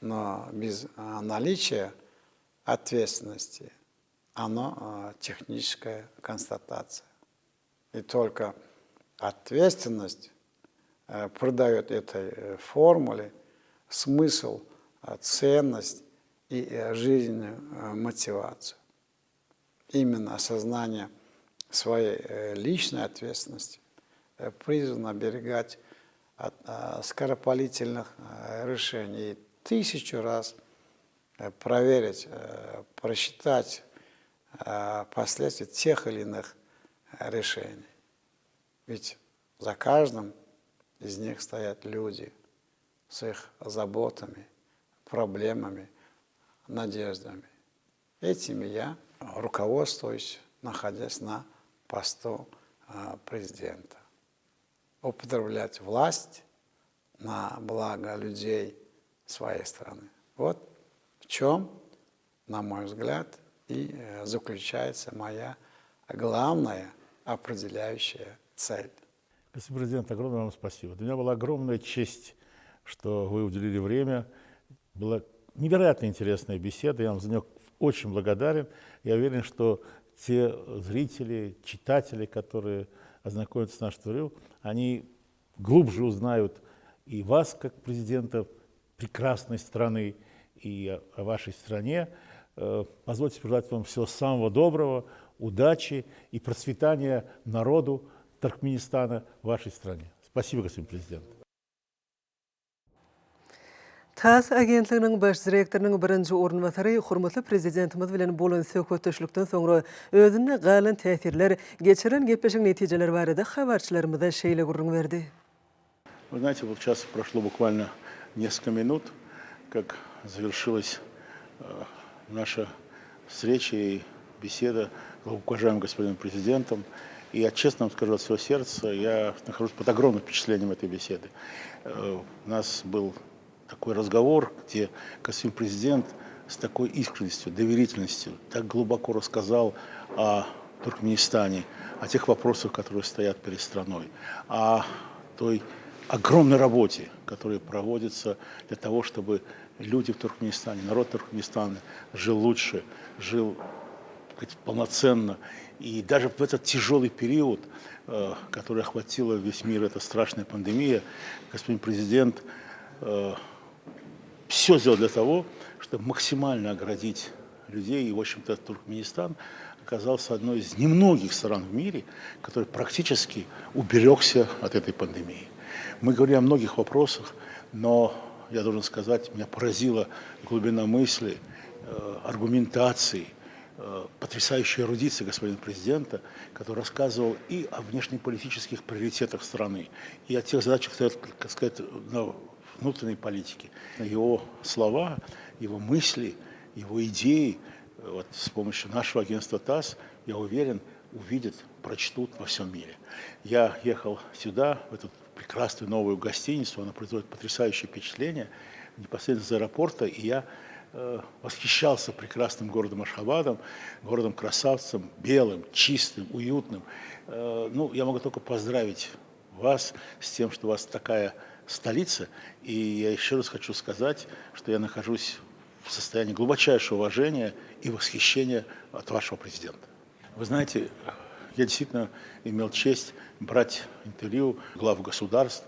Speaker 3: но без наличия ответственности оно техническая констатация. И только ответственность придает этой формуле смысл, ценность и жизненную мотивацию. Именно осознание своей личной ответственности призвано оберегать от скоропалительных решений и 1000 раз проверить, просчитать последствия тех или иных решений. Ведь за каждым из них стоят люди с их заботами, проблемами, надеждами. Этими я руководствуюсь, находясь на посту президента. Употреблять власть на благо людей своей страны. Вот в чем, на мой взгляд, и заключается моя главная определяющая цель.
Speaker 2: Господин президент, огромное вам спасибо. Для меня была огромная честь, что вы уделили время. Была невероятно интересная беседа. Я вам за нее очень благодарен. Я уверен, что те зрители, читатели, которые ознакомятся с нашим интервью, они глубже узнают и вас, как президента прекрасной страны, и о вашей стране. Позвольте пожелать вам всего самого доброго, удачи и процветания народу Туркменистана в вашей стране. Спасибо, господин президент.
Speaker 1: TASS agentliginin baş direktorunun birinji orunbatary hormatly prezidentimiz bilen bolan söhbetdeşlikden soňra özüne galan täsirler geçiren gepleşik netijeler barada habarçylarymyza şeýle gurrun berdi.
Speaker 2: Вы знаете, вот сейчас прошло буквально несколько минут, как завершилась наша встреча и беседа с уважаемым господином президентом. И я честно вам скажу от всего сердца, я нахожусь под огромным впечатлением этой беседы. У нас был такой разговор, где господин президент с такой искренностью, доверительностью так глубоко рассказал о Туркменистане, о тех вопросах, которые стоят перед страной, о той огромной работе, которая проводится для того, чтобы люди в Туркменистане, народ Туркменистана жил лучше, жил полноценно. И даже в этот тяжелый период, который охватила весь мир, эта страшная пандемия, господин президент все сделал для того, чтобы максимально оградить людей. И, в общем-то, Туркменистан оказался одной из немногих стран в мире, который практически уберегся от этой пандемии. Мы говорим о многих вопросах, но я должен сказать, меня поразила глубина мысли, аргументации, потрясающая эрудиция господина президента, который рассказывал и о внешнеполитических приоритетах страны, и о тех задачах, так сказать, на внутренней политике. Его слова, его мысли, его идеи вот, с помощью нашего агентства ТАСС, я уверен, увидят, прочтут во всем мире. Я ехал сюда, в эту прекрасную новую гостиницу, она производит потрясающее впечатление, непосредственно из аэропорта, и я восхищался прекрасным городом Ашхабадом, городом-красавцем, белым, чистым, уютным. Ну, я могу только поздравить вас с тем, что у вас такая столица, и я еще раз хочу сказать, что я нахожусь в состоянии глубочайшего уважения и восхищения от вашего президента. Вы знаете, я действительно имел честь брать интервью глав государств,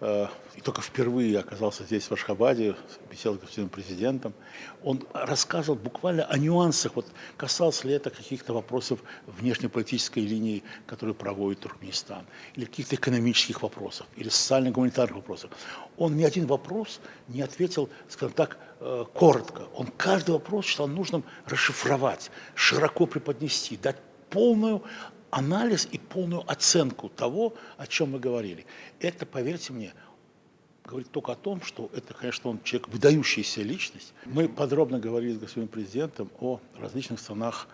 Speaker 2: и только впервые оказался здесь, в Ашхабаде, беседовал с господином президентом. Он рассказывал буквально о нюансах, вот касалось ли это каких-то вопросов внешнеполитической линии, которую проводит Туркменистан, или каких-то экономических вопросов, или социально-гуманитарных вопросов. Он ни один вопрос не ответил, скажем так, коротко. Он каждый вопрос считал нужным расшифровать, широко преподнести, дать полную анализ и полную оценку того, о чем мы говорили. Это, поверьте мне, говорит только о том, что это, конечно, он человек, выдающаяся личность. Мы подробно говорили с господином президентом о различных странах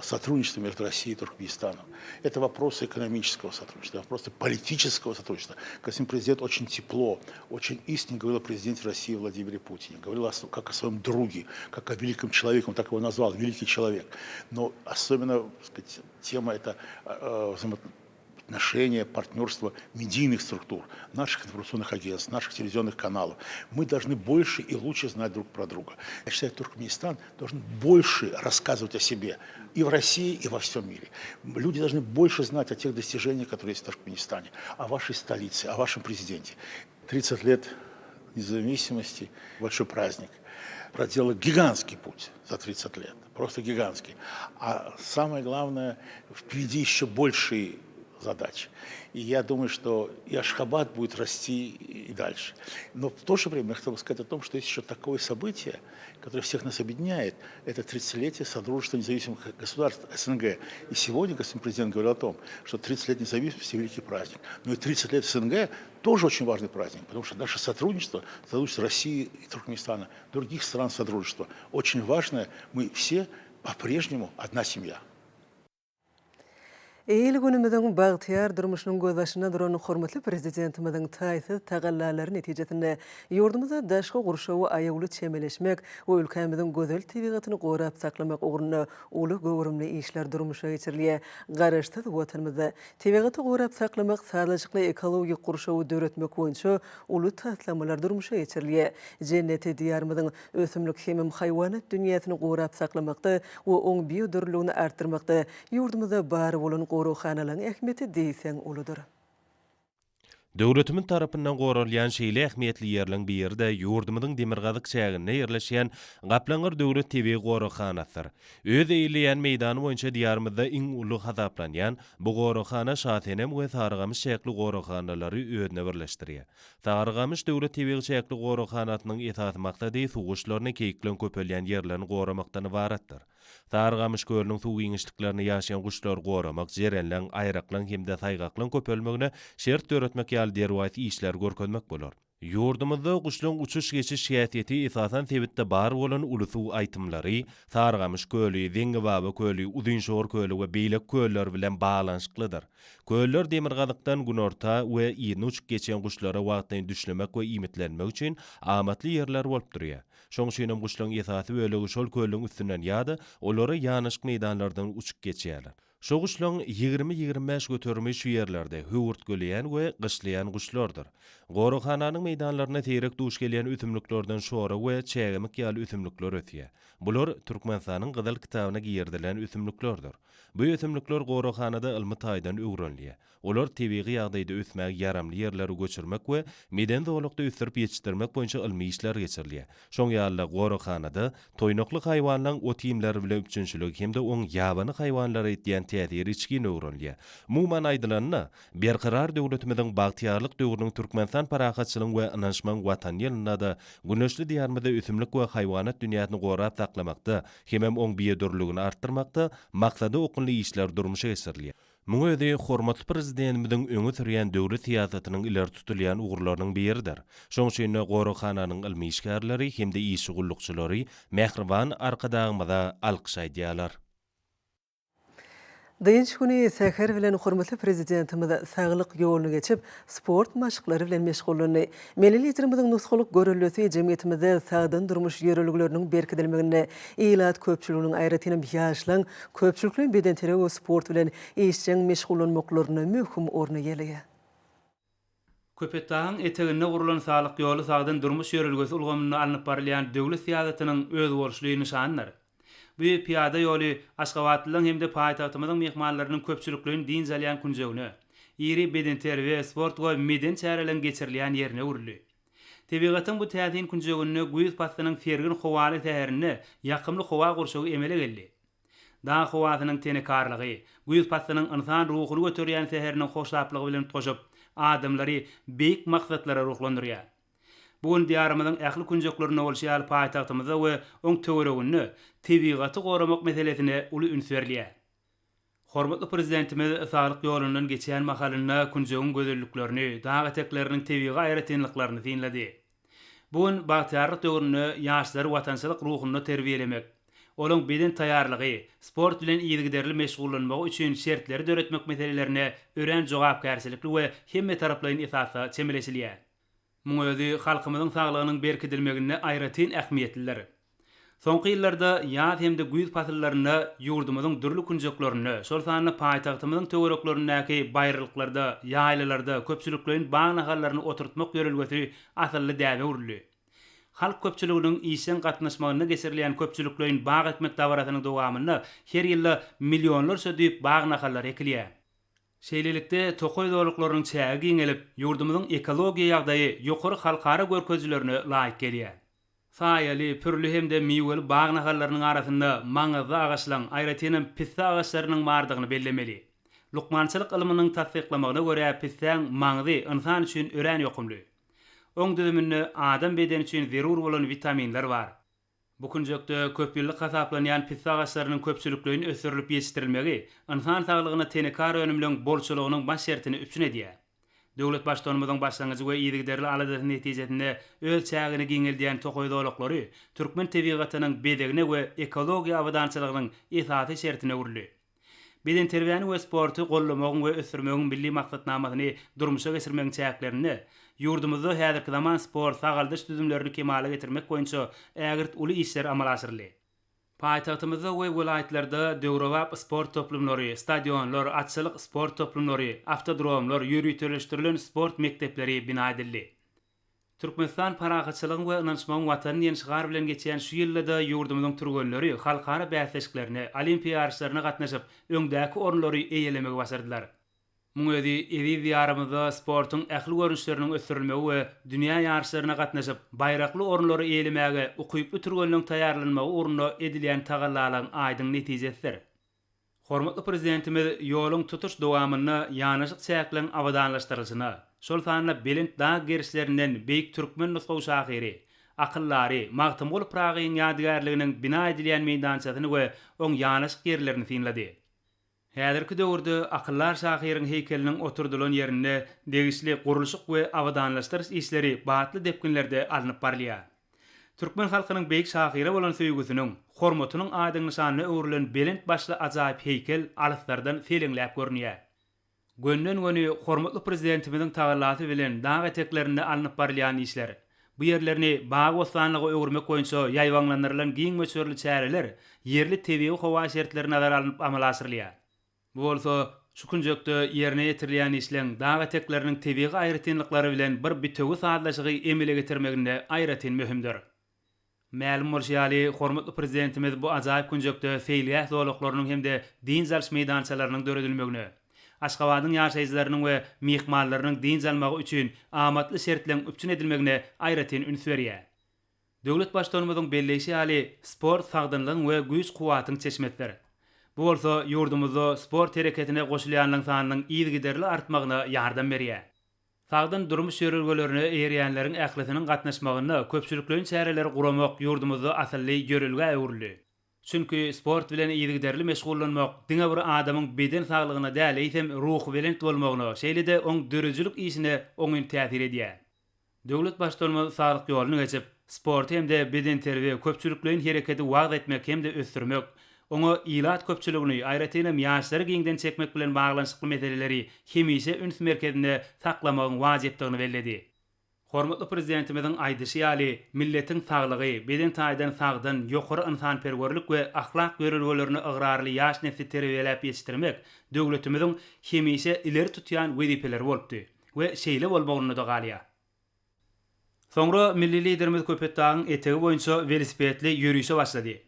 Speaker 2: сотрудничества между Россией и Туркменистаном. Это вопросы экономического сотрудничества, вопросы политического сотрудничества. Господин президент очень тепло, очень искренне говорил о президенте России Владимире Путине. Говорил как о своем друге, как о великом человеке, он так его назвал, великий человек. Но особенно, так сказать, тема это отношения, партнерство медийных структур, наших информационных агентств, наших телевизионных каналов. Мы должны больше и лучше знать друг про друга. Я считаю, Туркменистан должен больше рассказывать о себе и в России, и во всем мире. Люди должны больше знать о тех достижениях, которые есть в Туркменистане, о вашей столице, о вашем президенте. 30 лет независимости, большой праздник. Проделала гигантский путь за 30 лет, просто гигантский. А самое главное, впереди еще большие задач. И я думаю, что и Ашхабад будет расти и дальше. Но в то же время я хотел бы сказать о том, что есть еще такое событие, которое всех нас объединяет. Это 30-летие Содружества независимых государств СНГ. И сегодня господин президент говорил о том, что 30 лет независимости – великий праздник. Но и 30 лет СНГ тоже очень важный праздник, потому что наше сотрудничество России и Туркменистана, других стран сотрудничества, очень важное. Мы все по-прежнему одна семья.
Speaker 1: Eýil günümizden bagtyar durmuşynyň göz başyna duran hormatly prezidentimizin taýsy tagallary netijesinde ýurdumyzda daşky gurşawy aýagly çemeleşmek we ülkemizin gözel tebigatyny gorap saklamak ugruna uly gowrumly işler durmuşa geçirilýär. Garaşsyz watanymyzda tebigaty gorap saklamak, sağlyjykly ekologik gurşawy döretmek boýunça uly taslamalar durmuşa geçirilýär. Jenneti diýarymyzyň ösümlik hemem haýwanat dünýäsini gorap saklamakda we oň biodürlügini artdyrmakda ýurdumyzda bary bolan goroxanalyň ähmiýeti diýsen uludur.
Speaker 4: Döwletimin tarapyndan goralýan şeýle ähmiýetli ýerliň bir ýerde ýurdumyň demirgazyk çäginde ýerleşýän Gaplaňyr Döwlet TV goroxanasydyr. Öz eýilýän meýdany boýunça diýarymyzda iň uly hazaplanýan bu goroxana Şahenem we Sarıgamış şäkli goroxanalary özüne birleşdirýär. Sarıgamış Döwlet TV şäkli goroxanasynyň esas maksady suguşlaryny keýiklen köpelýän ýerlerini goramakdan ibaratdyr. Sarıgamış gölüniň suw giňişliklerini ýaşaýan guşlar goramak, jerenleň, aýraklaň hemde saýgaklaň köpelmegine şert döretmek ýaly derwät işler görkezmek bolar. Ýurdumyzda guşlaryň uçuş geçiş şähereti esasan sebitde bar bolan ulusuw aýtymlary, Sarıgamış göli, Deňibaby göli, Uzunşor göli we beýlek göller bilen baglanyşyklydyr. Göller demirgazykdan günorta we ýyny uçup geçen guşlara wagtyn düşlemek we imitlenmek üçin amatly ýerler bolup durýar. Şoňşynam guşlaryň esasy bölegi şol göllüň üstünden ýa-da olary ýanyşyk meýdanlardan uçup geçýärler. Şo guşlaryň 20-25 götürmüş şu ýerlerde hüwürt gölýän we gyşlaýan guşlardyr. Goroxananyň meýdanlaryna teýrek duş gelýän üsümliklerden şora we çägemek ýaly üsümlikler ötýär. Bular Türkmenistanyň Gyzyl kitabyna giýerdilen üsümliklerdir. Bu üsümlikler goroxanada ilmi taýdan öwrenilýär. Olar tebigy ýagdaýda ösmäk, ýaramly ýerleri göçürmek we meýdan zowlukda üstürip ýetişdirmek boýunça ilmi işler geçirilýär. Şoň ýaly goroxanada toýnakly haýwanlaryň otymlary bilen üçinçilik hemde oň ýabany haýwanlara etýän täsiri içgin öwrenilýär. Muman aýdylanyna, berqarar döwletimiziň bagtyarlyk döwrüniň Türkmenistan parahatçylygyň we ynanşmaň watan ýylynda da güneşli diýarmyzda ösümlik we haýwanat dünýäsini gorap saklamakda, hemem oň biodürlügini artdyrmakda maksady okunly işler durmuşa geçirilýär. Muňa özi hormatly prezidentimiziň öňe sürýän döwlet siýasatynyň ileri tutulýan ugurlarynyň biridir. Şoňşyny goroxananyň ilmi işgärleri hemde iş gullukçylary mehriban arkadagymyza alkyşaýdýarlar.
Speaker 1: Dynç güni säher bilen hormatly prezidentimiz saglyk ýoluny geçip sport maşyklary bilen meşgullany. Milli liderimiziň nusgalyk görelmesi jemgyýetimizde sagdan durmuş ýöreligleriniň berkidilmegine eýlat köpçüliginiň aýratynam ýaşlaň köpçülikliň bedentere we sport bilen işçiň meşgullanmaklaryna möhüm orny gelýär.
Speaker 5: Köpetdagyň eteginde gurulan saglyk ýoly sagdan durmuş ýöreligesi ulgamyny alınıp barylýan döwlet siýasatynyň öz bolşulygyny nişanlar. Bu piyada ýoly Aşgabatlyň hemde paýtagtymyzyň mehmanlarynyň köpçülikligini dinjelýän kunjegine, iri bedenter we sport we meden çärelen geçirilýän ýerine urilýär. Tebigatyň bu täzin kunjegine Güýz pastynyň fergin howaly täherine ýakymly howa gurşagy emele geldi. Dağ howasynyň tenekarlygy, Güýz pastynyň insan ruhuny götürýän täheriniň hoşlaplygy bilen toşup, adamlary beýik maksatlara ruhlandyrýar. Bugun diýarymyzyň ähli kunjeklerini bolşýar paýtagtymyzda we oň töweregini tebigaty goramak meselesine uly ünsürlýär. Hormatly prezidentimiz saglyk ýolundan geçýän mahalyna kunjegiň gözelliklerini, dağ etekleriniň tebigi aýratynlyklaryny dinledi. Bugun bagtyarlyk döwrüne ýaşlary watançylyk ruhuny terbiýelemek, olaň beden taýýarlygy, sport bilen ýygyderli meşgullanmak üçin şertleri döretmek meselelerine ören jogapkärçilikli we hemme taraplaryň esasy çemeleşilýär. Muňa özi halkymyzyň saglygynyň berkidilmegine aýratyn ähmiýetliler. Soňky ýyllarda ýat hemde güýz pasyllaryna ýurdumyzyň dürli kunjeklaryny, şol sanyny paýtagtymyzyň töwereklerindäki baýrylyklarda, ýaýlalarda köpçülikleriň bagnahallaryny oturtmak ýöreligesi asylly däwe urilýär. Halk köpçüliginiň işen gatnaşmagyna geçirilýän köpçülikleriň bag etmek dawratynyň dowamyna her ýyly millionlarça düýp bagnahallar ekilýär. Şeýlelikde tokoy zowluklarynyň çägi giňelip, ýurdumyzyň ekologiýa ýagdaýy ýokary halkara görkezlerine laýyk gelýär. Saýaly, pürlü hemde miweli bagnahallarynyň arasynda maňyzly agaçlaň, aýratynam pissa agaçlarynyň bardygyny bellemeli. Lukmançylyk ilminiň tasdiklamagyna görä pissäň maňzy insan üçin ören ýokumly. Oň düzüminde adam bedeni üçin zerur bolan vitaminler bar. Bu kunjekde köp ýyllyk hasaplanýan pissa agaçlarynyň köpçülikligini ösürilip ýetişdirilmegi insan saglygyna tenekar önümliň bolçulugynyň baş şertini üpçün edýär. Döwlet başdanymyzyň başlangyjy we ýygyderli aladaty netijesinde öz çägini giňeldiýän tokoy zowluklary türkmen tebigatynyň bedegine we ekologiýa awadançylygynyň esasy şertine urilýär. beden terbiýany we sporty gollamagyň we ösürmegiň milli maksatnamasyny durmuşa geçirmegiň çäklerini ýurdumyzda häzirki zaman sport sagaldyş düzümlerini kemale getirmek boýunça ägirt uly işler amal aşyrly. Paýtagtymyzda we welaýetlerde döwrewap sport toplumlary, stadionlar, atçylyk sport toplumlary, автодромlar, ýürüýtüleşdirilen sport mektepleri bina edildi. Türkmenistan paragatçylygyň we ynançmagyň watanyň ýenişgar bilen geçýän şu ýyllarda ýurdumyzyň turgunlary halkara bäsleşiklerine, olimpiýa ýarşlaryna gatnaşyp, öňdäki orunlary eýelemegi başardylar. Muň özi evi diýarymyzda sportyň ähli görünüşleriniň ösürilmegi we dünýä ýarşlaryna gatnaşyp, baýrakly orunlary eýelemegi, ukyply turgunlyň taýýarlanmagy urunda edilýän tagallalaryň aýdyň netijesidir. Hormatly prezidentimiz ýoluň tutuş dowamyny ýanaşyk çäklen awadanlaşdyrylysyna, şol sanly belent dağ gerişlerinden beýik türkmen nusgaw şahyry, akyllary, magtym bolup pragyň ýadygärliginiň bina edilýän meýdançasyny we oň ýanaşyk ýerlerini finledi. Häzirki döwürde akyllar şahyryň heykeliniň oturdulan ýerinde degişli gurulşyk we awadanlaşdyryş işleri batly depkinlerde alınıp barlýar. Türkmen halkynyň beýik şahyra bolan söýgüsiniň, hormatynyň aýdyň nyşanyny öwrülen belent başly ajaýyp heykel alyslardan felinläp görünýär. Gönden göni hormatly prezidentimiziň tagallaty bilen dağ eteklerinde alınıp barlýan işler. Bu ýerlerini baý bostanlygy öwürmek boýunça ýaýwanlandyrylan giň möçörli çäreler, ýerli tebiği howa şertlerini nazar alınıp amal aşyrylýar. Bu bolsa şu günjekde ýerine ýetirilýän işleň dağ etekleriniň tebiği aýratynlyklary bilen bir bitögi saatlaşygy emele getirmeginde aýratyn möhümdir. Ma'lum bolýaly, hormatly prezidentimiz bu ajaýyp günjekde feýliýat zowlaklarynyň hemde din zalş meýdançalarynyň döredilmegine, Aşgabatyň ýaşaýjylarynyň we mehmanlarynyň din zalmagy üçin amatly şertleň üpçün edilmegine aýratyn üns berýär. Döwlet başdanymyzyň belleşi ýaly sport sagdynlygyň we güýç kuwatyň çeşmetleri. Bu bolsa ýurdumyzda sport hereketine goşulýanlyň sanynyň ýygyderli artmagyna ýardam berýär. Sagdyn durmuş ýörelgelerini eýerýänleriň ählisiniň gatnaşmagyna köpçüliklerin çäreleri guramak ýurdumyzda asylly ýörelge öwrüli. Çünki sport bilen ýygyderli meşgullanmak diňe bir adamyň beden saglygyna däl eýsem ruhy bilen bolmagyna, şeýle-de oň dörüjülük işine oňun täsir edýär. Döwlet başdanmy saglyk ýoluny geçip, sport hemde beden terbiýe köpçüliklerin hereketi wagt etmek hemde ösdürmek, oňa ýylat köpçüligini aýratynam ýaşlary giňden çekmek bilen baglanşykly meseleleri hemişe üns merkezinde saklamagyň wajypdygyny belledi. Hormatly prezidentimiziň aýdyşy ýaly milletiň saglygy, beden taýdan sagdyn ýokary ynsanperwerlik we ahlak görelgelerini ıgrarly ýaş nesli terbiýelep ýetişdirmek döwletimiziň hemişe ileri tutýan wezipeleri bolupdy we şeýle bolmagyny da galýar. Soňra milli liderimiz Köpetdağyň etegi boýunça velosipedli ýürüýüşe başlady.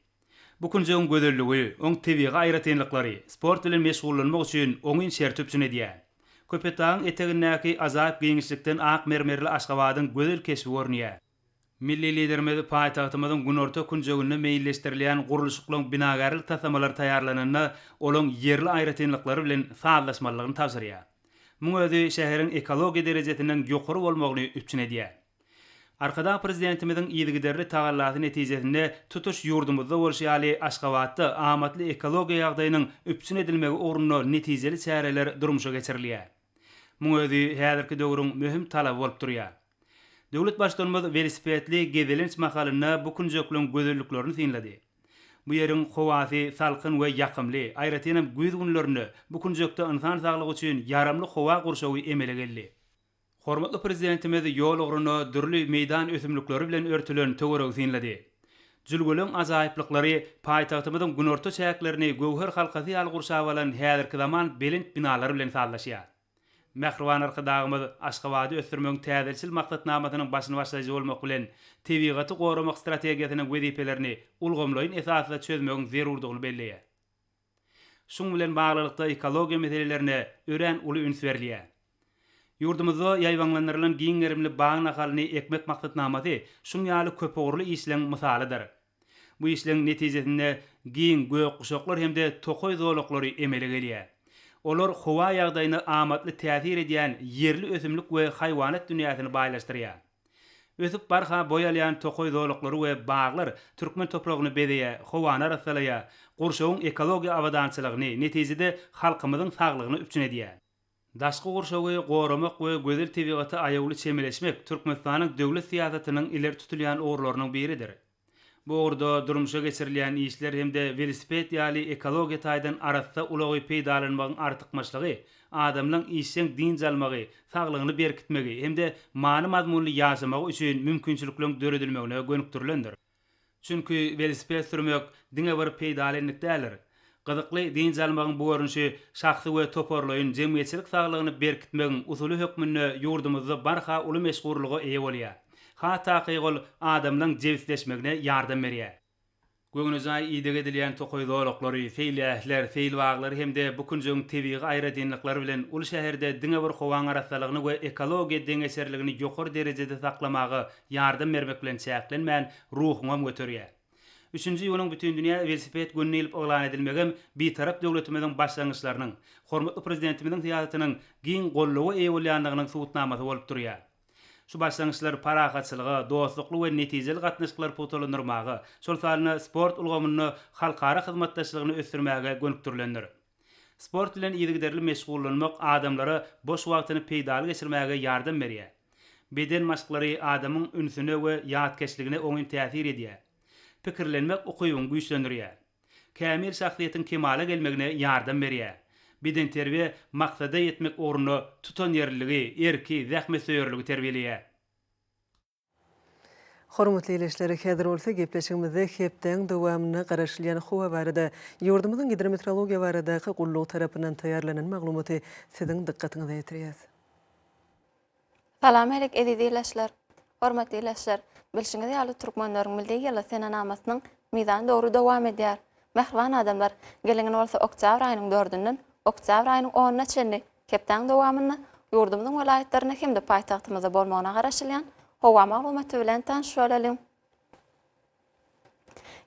Speaker 5: Bu günjüň gödelligi, oň tebiği aýratynlyklary, sport bilen meşgullanmak üçin oňun şert üpçün edýär. Köpetdağyň etegindäki azaýyp giňişlikden ak mermerli Aşgabatyň gödel kesbi görnýär. Milli liderimiz paýtagtymyzyň günorta günjeginde meýilleşdirilýän gurulşyklaryň binagarlyk tasamalary taýýarlananyna olaň ýerli aýratynlyklary bilen saatlaşmalygyny tapşyrýar. Muň özi şäheriň ekologiýa derejesinden ýokary bolmagyny üpçün edýär. Arkada prezidentimiziň ýygyderli tagallaty netijesinde tutuş ýurdumyzda bolýaly Aşgabatda amatly ekologiýa ýagdaýynyň üpçün edilmegi ugrunda netijeli çäreler durmuşa geçirilýär. Muň özi häzirki döwrüň möhüm talaby bolup durýar. Döwlet başdanymyz velosipedli gezelenç makalyna bu günjekliň gözelliklerini sinledi. Bu ýeriň howasy salkyn we ýakymly, aýratynam güýz günlerini bu günjekde insan saglygy üçin ýaramly howa gurşawy emele geldi. Hormatly prezidentimiz ýol ugruna dürli meýdan ösümlikleri bilen örtülen töwerek sinledi. Jülgülüň ajaýyplyklary paýtagtymyzyň günorta çäklerini gowher halkasy ýaly gurşap alan häzirki zaman belent binalary bilen sallaşýar. Mehriban arkadağımız Aşgabaty ösdürmegiň täzelçil maksatnamasynyň başyny başlaýjy bolmak bilen tebigaty goramak strategiýasynyň wezipelerini ulgamlaýyn esasynda çözmegiň zerurdygyny belleýär. Şuň bilen baglykda ekologiýa meselelerine ören uly üns berilýär. Ýurdumyzda ýaýwanlandyrylan giň gerimli bagyň ahalyny ekmek maksatnamasy şuň ýaly köpegurly işleň misalydyr. Bu işleň netijesinde giň gök guşaklar hemde tokoy zowlaklary emele gelýär. Olar howa ýagdaýyna amatly täsir edýän ýerli ösümlik we haýwanat dünýäsini baýlaşdyrýar. Ösüp barha boýalýan tokoy zowlaklary we baglar türkmen topragyny bedeýär, howany arasalaýar, gurşawyň ekologiýa awadançylygyny, netijede halkymyzyň saglygyny üpçün edýär. Daşky gurşawy goramak we gözel tebigaty aýagly çemeleşmek Türkmenistanyň döwlet siýasatynyň ileri tutulýan ugrlarynyň biridir. Bu urda durmuşa geçirilen işler hemde velosiped ýaly ekologiýa taýdan arasda ulagy peýdalanmagyň artykmaçlygy, adamlaryň işiň din jalmagy, saglygyny berkitmegi hemde many mazmunly ýaşamagy üçin mümkinçiliklerin döredilmegine gönükdirilendir. Çünki velosiped sürmek diňe bir peýdalenlik dälir. Gyzykly din jalmagyň bu görünüşi şahsy we toporlaýyn jemgyýetçilik saglygyny berkitmegiň usuly hökmünde ýurdumyzda barha uly meşgurlugy eýe bolýar. Hatta qeýgol adamlaryň jewsleşmegine ýardam berýär. Göňüňizde ýydyk edilen tokoýdolaklary, feýlehler, feýlwaglary hemde bu künjüň tebigy aýradynlyklary bilen ul şäherde diňe bir howaň araslygyny we ekologiýa deňeçerligini ýokary derejede saklamagy ýardam bermek bilen çäklenmän ruhuňam göterýär. Üçüncü ýoluň bütün dünýä velosiped gününe ilip oglan edilmegem bir tarap döwletimiziň başlangyçlarynyň, hormatly prezidentimiziň syýasatynyň giň gollagy eýe bolýanlygynyň subutnamasy bolup durýar. Şu başlangyçlar parahatçylygy, dostlukly we netijeli gatnaşyklar putulandyrmagy, şol salyny sport ulgamyny halkara hyzmatdaşlygyny ösdürmäge gönükdirilendir. Sport bilen ýygyderli meşgullanmak adamlara boş wagtyny peýdaly geçirmäge ýardam berýär. Beden maşglary adamyň ünsüne we ýatkeşligine oňy täsir edýär. Pikirlenmek okuýuň güýçlendirýär. Kämil şahsiýetiň kemale gelmegine ýardam berýär. Beden terbiýe maksada ýetmek ornuny tutan ýerligi, erki, zähmetsöýerligi terbiýelýär.
Speaker 1: Hormatly ýeşleri, häzir bolsa gepleşigimizde hepden dowamyny garaşylýan howa barada ýurdumyzyň hidrometeorologiýa baradaky gulluk tarapyndan taýýarlanan maglumaty siziň dikkatiňize ýetirýäs.
Speaker 6: Salam alek ýeşler. Hormatly ýeşler, bilşiňiz ýaly türkmenleriň milli ýyly sene namasynyň mizan dogry dowam edýär. Mehriban adamlar, gelingen bolsa oktyabr aýynyň 4-dünden oktyabr aýynyň 10-na çenli hepden dowamyny ýurdumyzyň welaýetlerine hemde paýtagtymyzda bolmagyna garaşylýan howa maglumaty bilen tanışýalyň.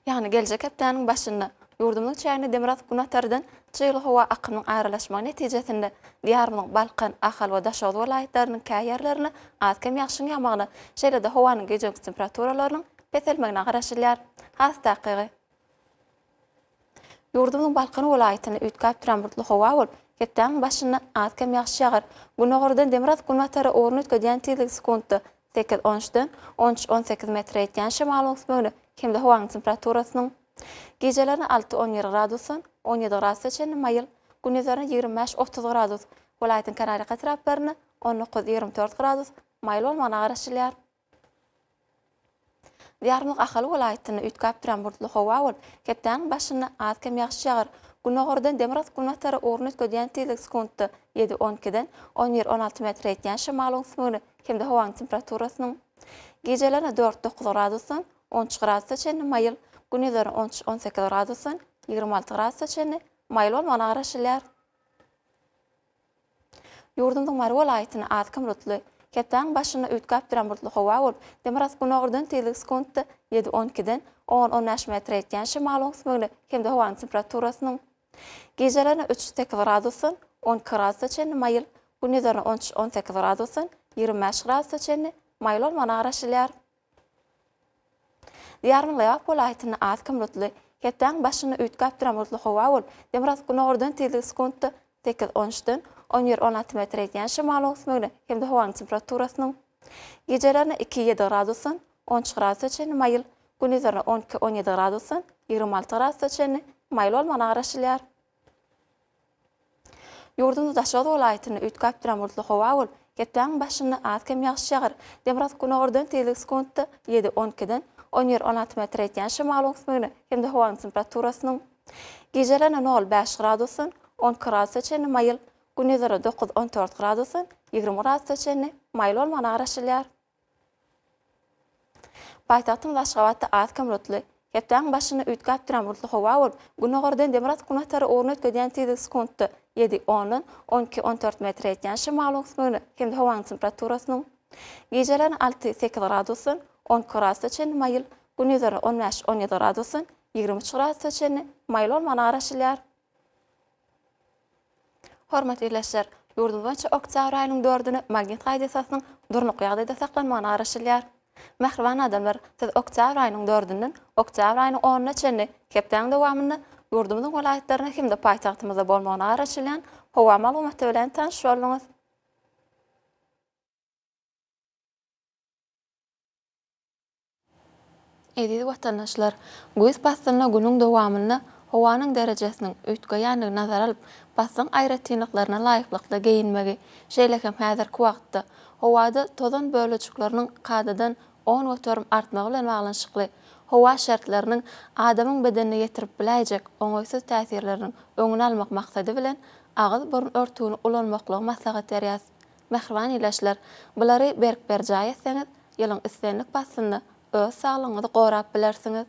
Speaker 6: Ýani geljek hepdeniň başynda ýurdumyň çäýini Demirat Gunatardan çyýly howa akynyň aýrylaşmagy netijesinde diýarmyň Balkan, Ahal we Daşoz welaýetleriniň käý ýerlerini azkem ýagşyň ýamagyny, şeýle-de howanyň gejek temperaturalarynyň peselmegine garaşylýar. Has dakygy. Ýurdumyň Balkan welaýetyny ütkap duran bulutly howa bolup, hepden başyna azkem ýagşy ýagar. Günogordan Demirat Gunatary orun ötgedýän tezlik sekundda 8-13-den 13-18 metr etýän şymal öňsmegine hemde howanyň temperaturasynyň gecelerine 6-17 gradusdan 17 gradusga çenli mayıl, gündüzlerine 25-30 gradus, welaýetyň Kanary gatraplaryny 19-24 gradus mayıl bolmagyna garaşylýar. Diýarmyň Ahal welaýetyny ütkap duran bulutly howa bolup, hepden başyna azkem ýagşy ýagar. Günogordan Demirat Gunatary orun ötgedýän tezlik sekundda 7-12-den 17-16 metr etýän şymal öňsmegine hemde howanyň temperaturasynyň gecelerine 4-9 gradusdan 13 gradusga çenli mayıl, gündüzlerine 13-18 gradusdan 26 gradusga çenli mayıl bolmagyna garaşylýar. Ýurdumyň Mary welaýetyny azkem bulutly, hepden başyna ütkap duran bulutly howa bolup, Demirat Gunogordan tezlik sekundda 7-12-den 10-15 metr etýän şymal öňsmegine hemde howanyň temperaturasynyň gecelerine 3-8 gradusdan 12 gradusga çenli mayıl, gündüzlerine 13-18 gradusdan 25 gradusga çenli mayıl bolmagyna garaşylýar. Diýarmyň Lewap welaýetyny azkem bulutly, hepden başyna ütkap duran bulutly howa bolup, Demirat Gunogordan tezlik sekundda 8-13-den 17-16 metr etýän şymal öňsmegine hemde howanyň temperaturasynyň gecelerine 2-7 gradusdan 13 gradusga çenli mayıl, gündüzlerine 12-17 gradusdan 26 gradusga çenli mayıl bolmagyna garaşylýar. Ýurdumyň Daşoz welaýetyny ütkap duran bulutly howa bolup, hepden başyna azkem ýagşy ýagar. Demirat Gunogordan tezlik sekundda 7-12-den 17-16 metr etýän şymal öňsmegine hemde howanyň temperaturasynyň gecelerine 0-5 gradusdan 10 gradusga çenli mayıl, gündüzlerine 9-14 gradusdan 20 gradusga çenli mayıl bolmagyna garaşylýar. Paýtagtyň Daşgabatda azkem bulutly, hepden başyna ütkap duran bulutly howa bolup, günogordan Demirat Gunatary orun ötgedýän tezlik sekundda 7-10-dan 12-14 metr etýän şymal öňsmegine hemde howanyň temperaturasynyň gecelerine 6-8 gradusdan 10 gradusga çenli mayıl, gündüzlerine 15-17 gradusdan 23 gradusga çenli mayıl bolmagyna garaşylýar. Hormatly ýeşler, ýurdumyzda oktyabr aýynyň 4-düne magnit gaýdasynyň durnuky ýagdaýda saklanmagyna garaşylýar. Mehriban adamlar, siz oktyabr aýynyň 4-dünden oktyabr aýynyň 10-na çenli hepden dowamyny ýurdumyzyň welaýetlerine hemde paýtagtymyzda bolmagyna garaşylýan howa maglumaty bilen tanışýalyňyz. Ediz vatandaşlar, göz bassyna günüň dowamyna howanyň derejesiniň ötgeýänligi nazar alyp, bassyň aýratynlyklaryna laýyklykda geyinmegi, şeýlekem häzirki wagtda howada tozan bölejikleriniň kadadan 10 oturum artmagy bilen baglanşykly howa şartlarynyň adamyň bedenine ýetirip biläjek oňoýsuz täsirleriniň öňüni almak maksady bilen agyz burun örtügini ulanmaklygy maslahat berýär. Mehriban ilaçlar, bulary berk berjaý etseňiz, ýylyň istenlik bassyny öz saglygyňyzy gorap bilersiňiz.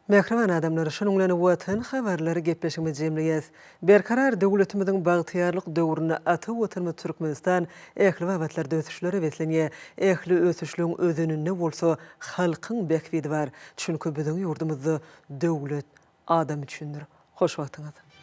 Speaker 1: Mehriban adamlar, şonuň bilen watan habarlary gepleşigi jemleýäs. Berkarar döwletimiziň bagtyýarlyk döwrüne atyp oturma Türkmenistan ähli wagtlarda ötüşleri betlenýär. Ähli ötüşlüň özününde bolsa halkyň bekbidi bar. Çünki biziň ýurdumyzda döwlet adam üçindir. Hoş wagtyňyz.